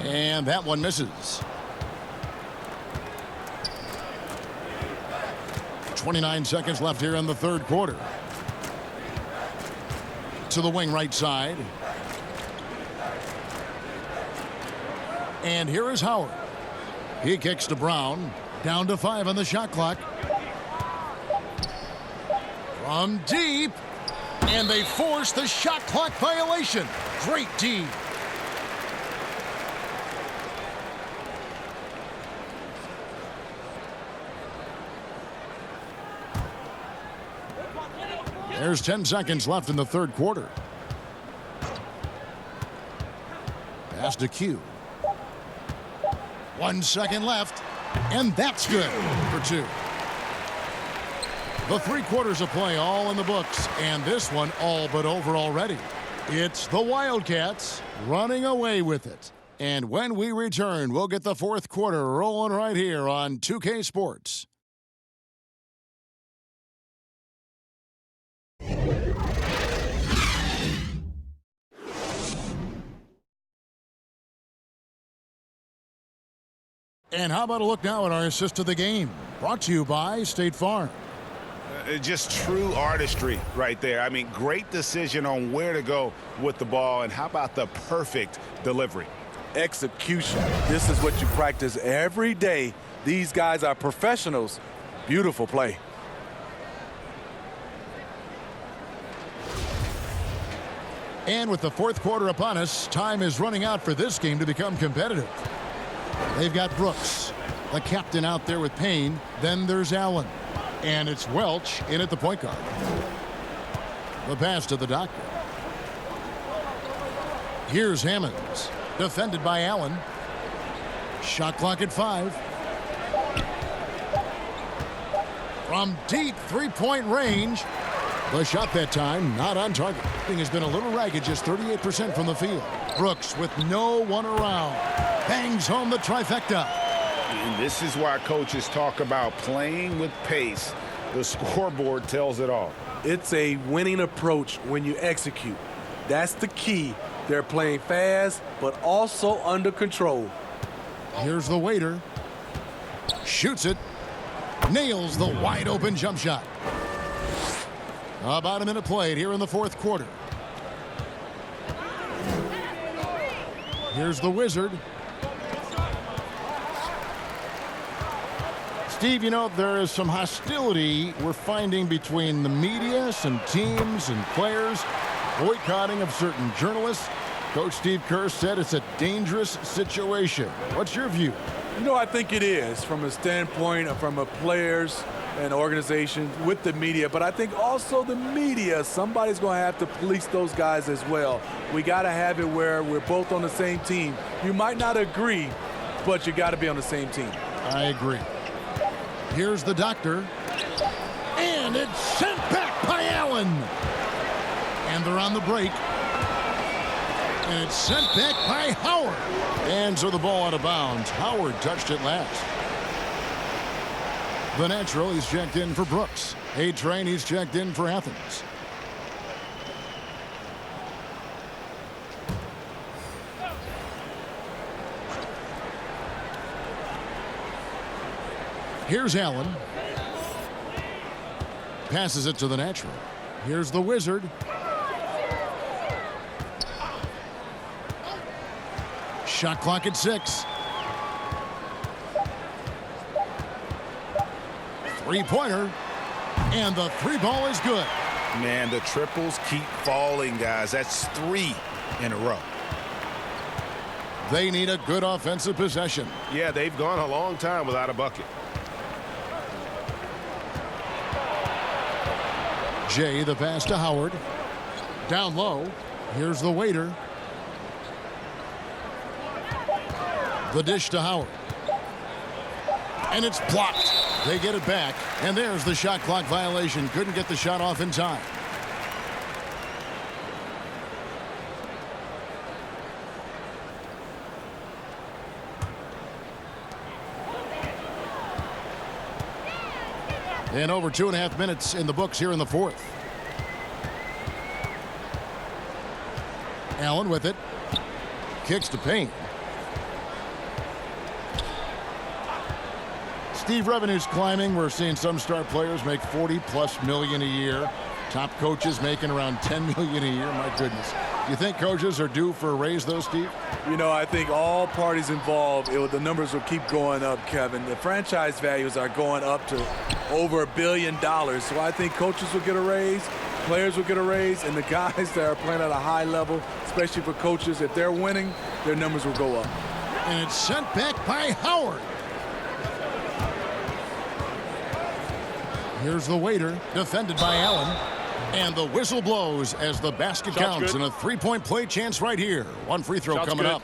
A: And that one misses. 29 seconds left here in the third quarter. To the wing right side. And here is Howard. He kicks to Brown. Down to 5 on the shot clock. From deep. And they force the shot clock violation. Great D. There's 10 seconds left in the third quarter. Pass to Q. 1 second left, and that's good for 2. The 3 quarters of play all in the books, and this one all but over already. It's the Wildcats running away with it. And when we return, we'll get the fourth quarter rolling right here on 2K Sports. And how about a look now at our assist of the game? Brought to you by State Farm.
B: Just true artistry right there. I mean, great decision on where to go with the ball, and how about the perfect delivery?
C: Execution. This is what you practice every day. These guys are professionals. Beautiful play.
A: And with the fourth quarter upon us, time is running out for this game to become competitive. They've got Brooks, the captain, out there with Payne. Then there's Allen. And it's Welch in at the point guard. The pass to the doctor. Here's Hammonds, defended by Allen. Shot clock at 5. From deep three-point range. The shot that time not on target. Thing has been a little ragged, just 38% from the field. Brooks with no one around. Bangs home the trifecta.
B: And this is why coaches talk about playing with pace. The scoreboard tells it all.
C: It's a winning approach when you execute. That's the key. They're playing fast, but also under control.
A: Here's the waiter. Shoots it. Nails the wide open jump shot. About a minute played here in the fourth quarter. Here's the Wizard. Steve, you know, there is some hostility we're finding between the media, some teams and players, boycotting of certain journalists. Coach Steve Kerr said it's a dangerous situation. What's your view?
C: You know, I think it is from a standpoint from a players and organization with the media, but I think also the media, somebody's going to have to police those guys as well. We got to have it where we're both on the same team. You might not agree, but you got to be on the same team.
A: I agree. Here's the doctor. And it's sent back by Allen. And they're on the break. And it's sent back by Howard. And so the ball out of bounds. Howard touched it last. The natural, he's checked in for Brooks. A-Train, he's checked in for Athens. Here's Allen. Passes it to the natural. Here's the Wizard. Shot clock at 6. Three-pointer. And the three ball is good.
B: Man, the triples keep falling, guys. That's 3 in a row.
A: They need a good offensive possession.
I: Yeah, they've gone a long time without a bucket.
A: Jay, the pass to Howard. Down low. Here's the waiter. The dish to Howard. And it's blocked. They get it back. And there's the shot clock violation. Couldn't get the shot off in time. And over 2.5 minutes in the books here in the fourth. Allen with it. Kicks to Payne. Steve, revenue's climbing. We're seeing some star players make $40+ million a year. Top coaches making around $10 million a year. My goodness. Do you think coaches are due for a raise, though, Steve?
C: You know, I think all parties involved, the numbers will keep going up, Kevin. The franchise values are going up to over $1 billion. So I think coaches will get a raise, players will get a raise, and the guys that are playing at a high level, especially for coaches, if they're winning, their numbers will go up.
A: And it's sent back by Howard. Here's the waiter, defended by Allen. And the whistle blows as the basket counts, and a three-point play chance right here. One free throw coming up.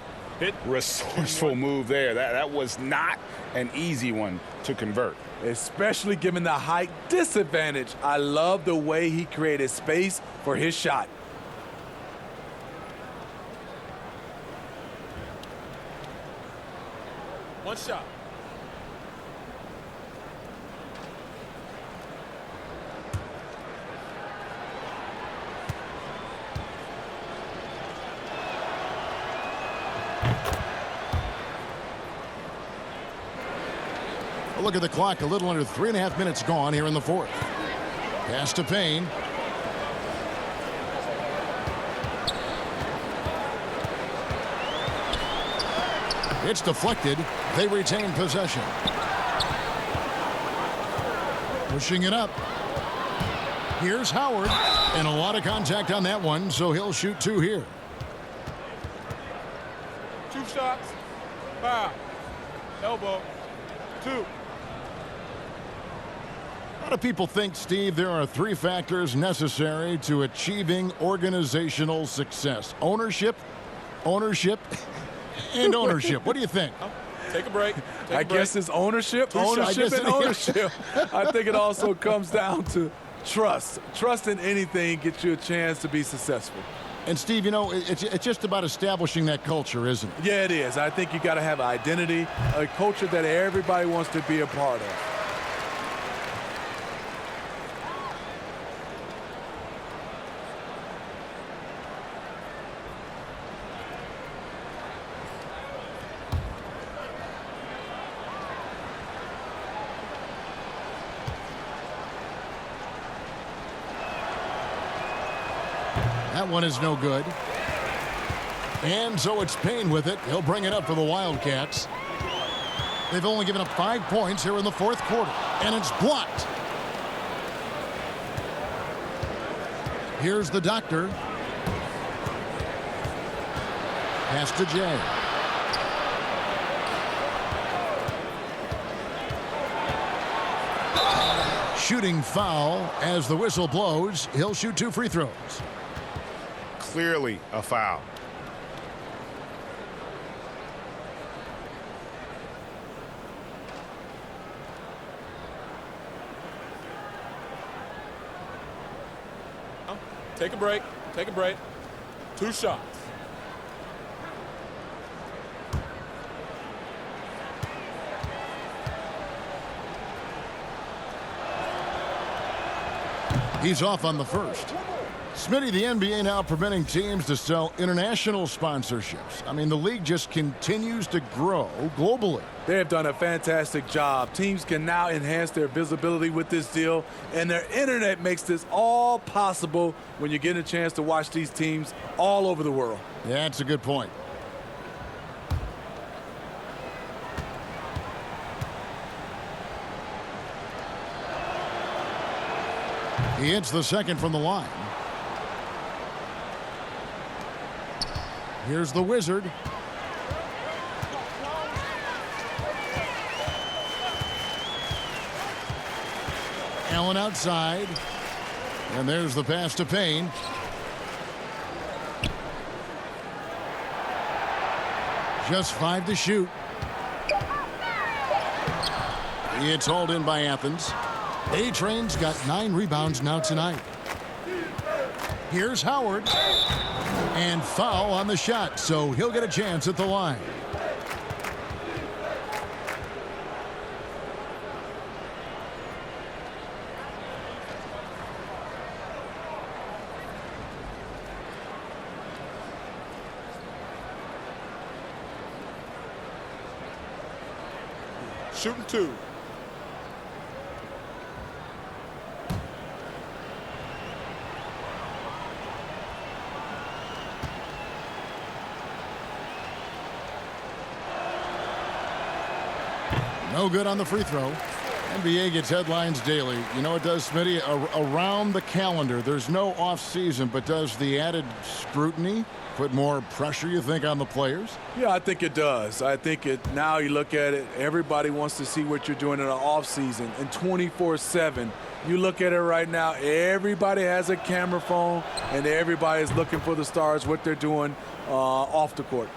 B: Resourceful move there. That was not an easy one to convert.
C: Especially given the height disadvantage. I love the way he created space for his shot.
J: One shot.
A: Look at the clock, a little under 3.5 minutes gone here in the fourth. Pass to Payne. It's deflected. They retain possession. Pushing it up. Here's Howard. And a lot of contact on that one, so he'll shoot 2 here.
J: 2 shots. 5. Elbow. 2.
A: A lot of people think, Steve, there are 3 factors necessary to achieving organizational success. Ownership, and ownership. What do you think?
J: Take a break.
C: I guess it's ownership, and ownership. I think it also comes down to trust. Trust in anything gets you a chance to be successful.
A: And, Steve, you know, it's just about establishing that culture, isn't it?
C: Yeah, it is. I think you got to have an identity, a culture that everybody wants to be a part of.
A: That one is no good. And so it's Payne with it. He'll bring it up for the Wildcats. They've only given up 5 points here in the fourth quarter. And it's blocked. Here's the doctor. Pass to Jay. Shooting foul as the whistle blows. He'll shoot 2 free throws.
B: Clearly a foul.
J: Take a break. Take a break. 2 shots.
A: He's off on the first. Smitty, the NBA now preventing teams to sell international sponsorships. I mean, the league just continues to grow globally.
C: They have done a fantastic job. Teams can now enhance their visibility with this deal, and their internet makes this all possible when you get a chance to watch these teams all over the world.
A: Yeah, that's a good point. He hits the second from the line. Here's the Wizard. Allen outside. And there's the pass to Payne. Just 5 to shoot. It's hauled in by Athens. A-Train's got 9 rebounds now tonight. Here's Howard. And foul on the shot, so he'll get a chance at the line.
J: Shooting 2.
A: No good on the free throw. NBA gets headlines daily. You know it does, Smitty, around the calendar. There's no off season, but does the added scrutiny put more pressure, you think, on the players?
C: Yeah, I think it does. I think now you look at it, everybody wants to see what you're doing in the off season. And 24/7, you look at it right now, everybody has a camera phone, and everybody is looking for the stars, what they're doing off the court.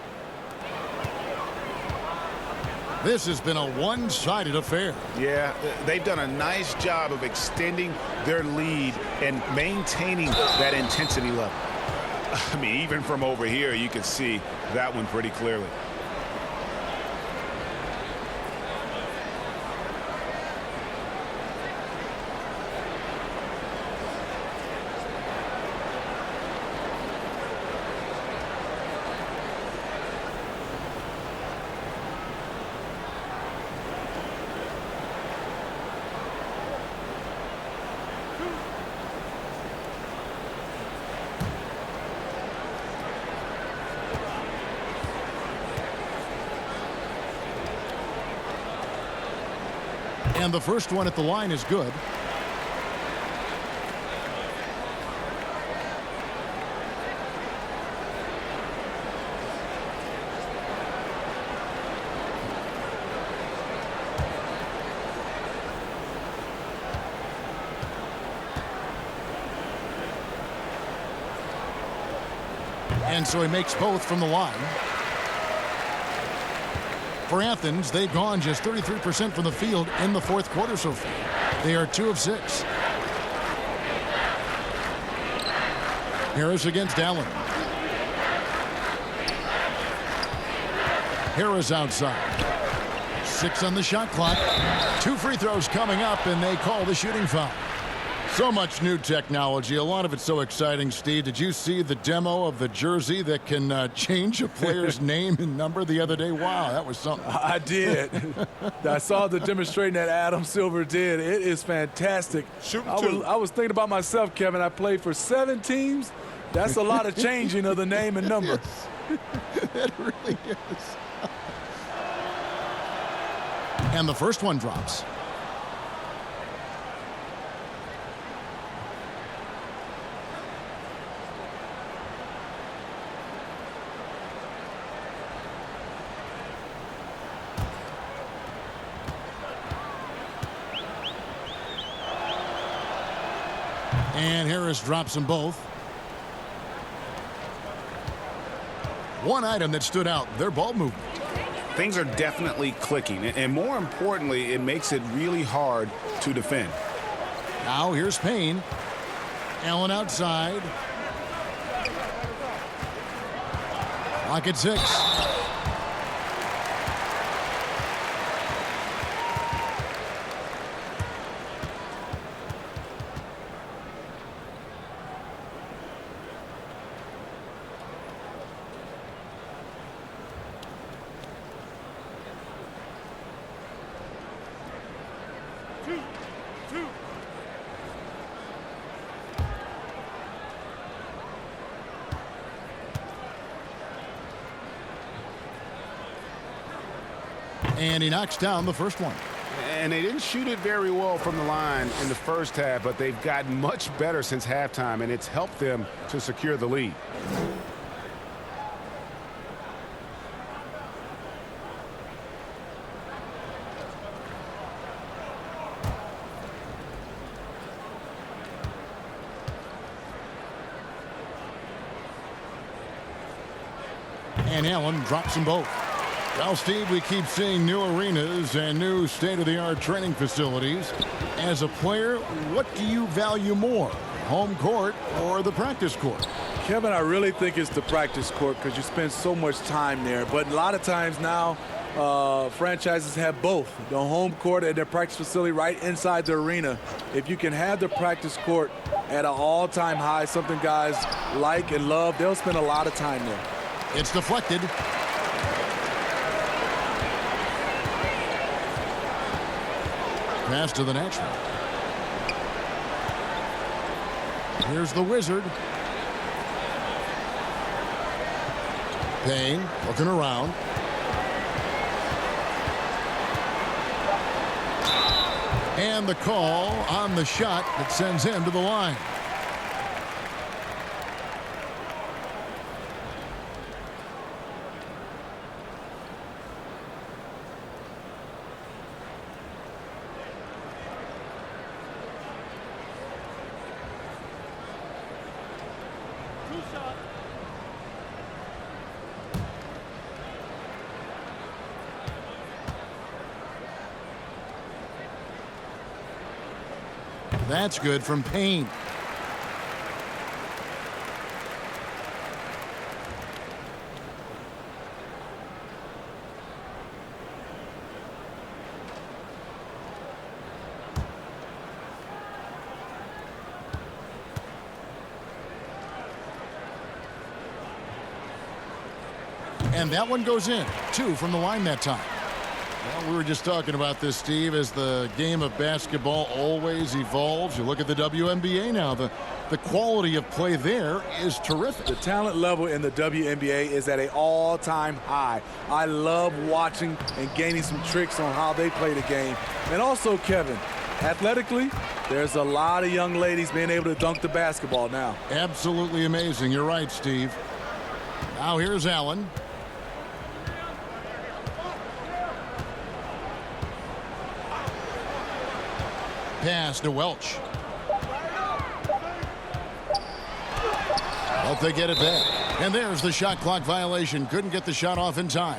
A: This has been a one-sided affair.
B: Yeah, they've done a nice job of extending their lead and maintaining that intensity level. I mean, even from over here, you can see that one pretty clearly.
A: And the first one at the line is good. And so he makes both from the line. For Athens, they've gone just 33% from the field in the fourth quarter so far. They are 2 of 6. Harris against Allen. Harris outside. 6 on the shot clock. 2 free throws coming up, and they call the shooting foul. So much new technology. A lot of it's so exciting, Steve. Did you see the demo of the jersey that can change a player's name and number the other day? Wow, that was something.
C: I did. I saw the demonstration that Adam Silver did. It is fantastic. I was thinking about myself, Kevin. I played for 7 teams. That's a lot of changing of the name and number.
A: It really is. And the first one drops. And Harris drops them both. One item that stood out, their ball movement.
B: Things are definitely clicking, and more importantly, it makes it really hard to defend.
A: Now here's Payne. Allen outside. Clock at 6. And he knocks down the first one.
B: And they didn't shoot it very well from the line in the first half, but they've gotten much better since halftime, and it's helped them to secure the lead.
A: And Allen drops them both. Well, Steve, we keep seeing new arenas and new state-of-the-art training facilities. As a player, what do you value more, home court or the practice court?
C: Kevin, I really think it's the practice court because you spend so much time there. But a lot of times now, franchises have both, the home court and their practice facility right inside the arena. If you can have the practice court at an all-time high, something guys like and love, they'll spend a lot of time there.
A: It's deflected. Pass to the natural. Here's the Wizard. Payne looking around. And the call on the shot that sends him to the line. That's good from Payne. And that one goes in. 2 from the line that time. Well, we were just talking about this, Steve, as the game of basketball always evolves. You look at the WNBA now. The quality of play there is terrific.
C: The talent level in the WNBA is at an all-time high. I love watching and gaining some tricks on how they play the game. And also, Kevin, athletically, there's a lot of young ladies being able to dunk the basketball now.
A: Absolutely amazing. You're right, Steve. Now here's Allen. Pass to Welch. Hope they get it back. And there's the shot clock violation. Couldn't get the shot off in time.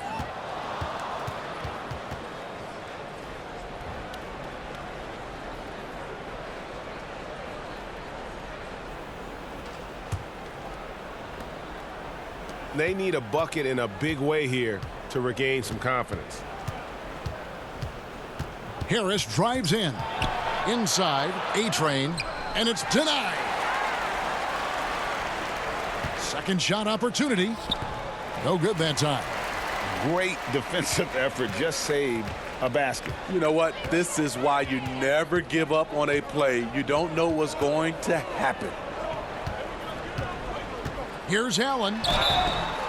I: They need a bucket in a big way here to regain some confidence.
A: Harris drives in. Inside, A-Train, and it's denied. Second shot opportunity. No good that time.
B: Great defensive effort. Just saved a basket.
C: You know what? This is why you never give up on a play. You don't know what's going to happen.
A: Here's Allen.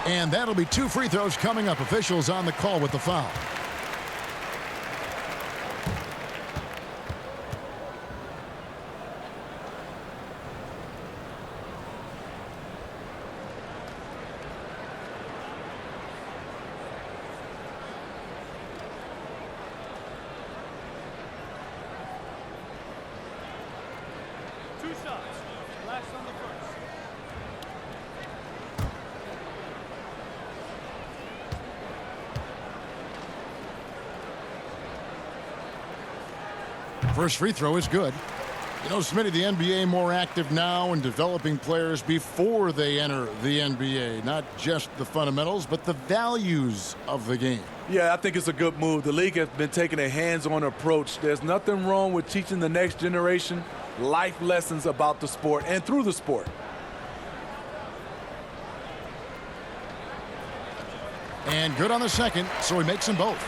A: And that'll be 2 free throws coming up. Officials on the call with the foul. First free throw is good. You know, Smitty, the NBA more active now in developing players before they enter the NBA. Not just the fundamentals, but the values of the game.
C: Yeah, I think it's a good move. The league has been taking a hands-on approach. There's nothing wrong with teaching the next generation life lessons about the sport and through the sport.
A: And good on the second, so he makes them both.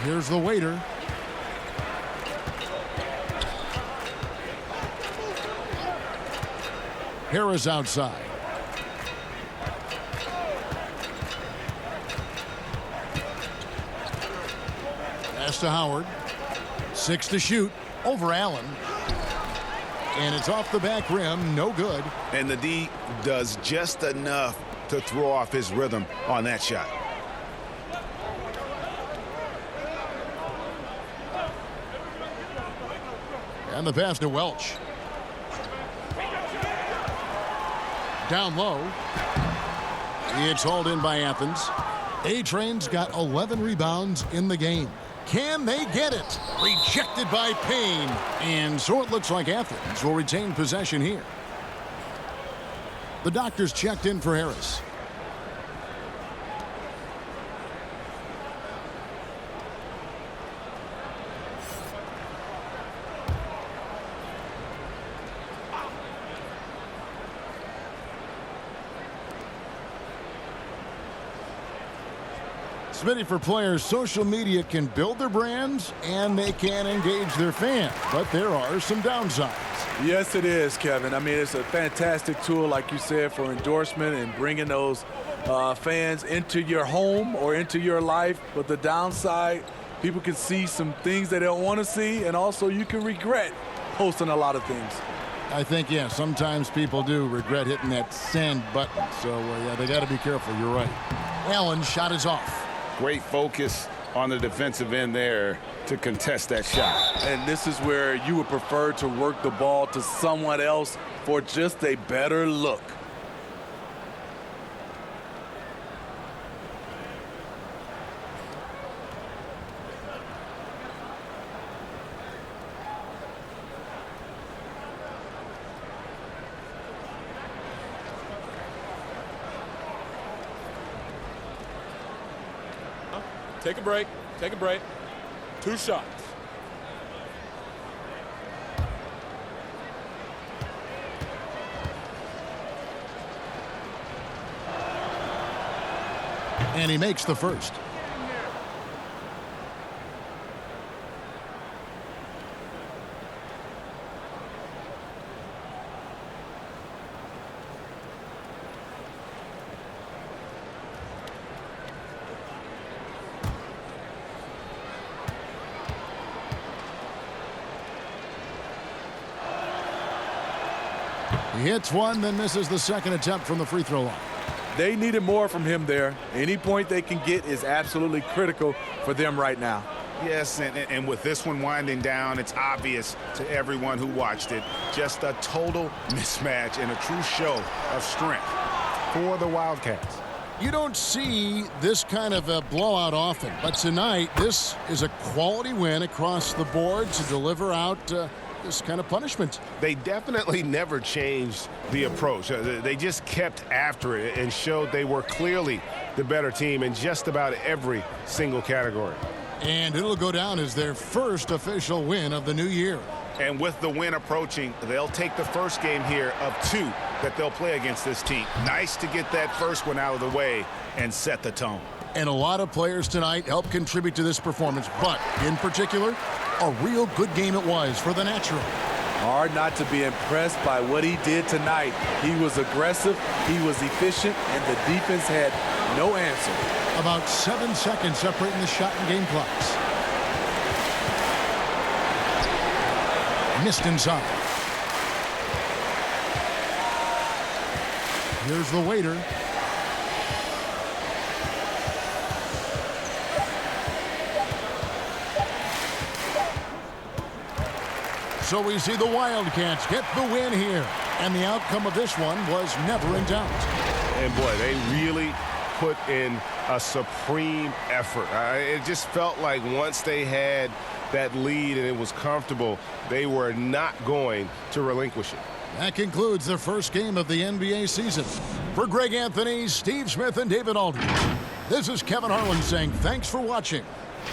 A: Here's the waiter. Harris outside. Pass to Howard. 6 to shoot. Over Allen. And it's off the back rim. No good.
B: And the D does just enough to throw off his rhythm on that shot.
A: And the pass to Welch. Down low. It's hauled in by Athens. A-Train's got 11 rebounds in the game. Can they get it? Rejected by Payne. And so it looks like Athens will retain possession here. The doctors checked in for Harris. Smitty, for players, social media can build their brands and they can engage their fans, but there are some downsides.
C: Yes, it is, Kevin. I mean, it's a fantastic tool, like you said, for endorsement and bringing those fans into your home or into your life. But the downside, people can see some things they don't want to see, and also you can regret posting a lot of things.
A: I think, yeah, sometimes people do regret hitting that send button. So, yeah, they got to be careful. You're right. Allen's shot is off.
B: Great focus on the defensive end there to contest that shot.
C: And this is where you would prefer to work the ball to someone else for just a better look.
J: Take a break. Take a break. 2 shots.
A: And he makes the first. He hits one, then misses the second attempt from the free throw line.
C: They needed more from him there. Any point they can get is absolutely critical for them right now.
B: Yes, and with this one winding down, it's obvious to everyone who watched it. Just a total mismatch and a true show of strength for the Wildcats.
A: You don't see this kind of a blowout often, but tonight this is a quality win across the board to deliver out this kind of punishment.
I: They definitely never changed the approach. They just kept after it and showed they were clearly the better team in just about every single category.
A: And it'll go down as their first official win of the new year.
B: And with the win approaching, they'll take the first game here of 2 that they'll play against this team. Nice to get that first one out of the way and set the tone.
A: And a lot of players tonight helped contribute to this performance, but in particular, a real good game it was for the natural.
C: Hard not to be impressed by what he did tonight. He was aggressive, he was efficient, and the defense had no answer.
A: About 7 seconds separating the shot and game clocks. Missed inside. Here's the waiter. So we see the Wildcats get the win here. And the outcome of this one was never in doubt.
I: And boy, they really put in a supreme effort. It just felt like once they had that lead and it was comfortable, they were not going to relinquish it.
A: That concludes the first game of the NBA season. For Greg Anthony, Steve Smith, and David Aldridge, this is Kevin Harlan saying thanks for watching.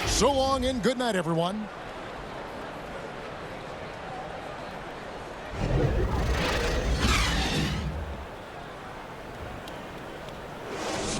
A: So long and good night, everyone.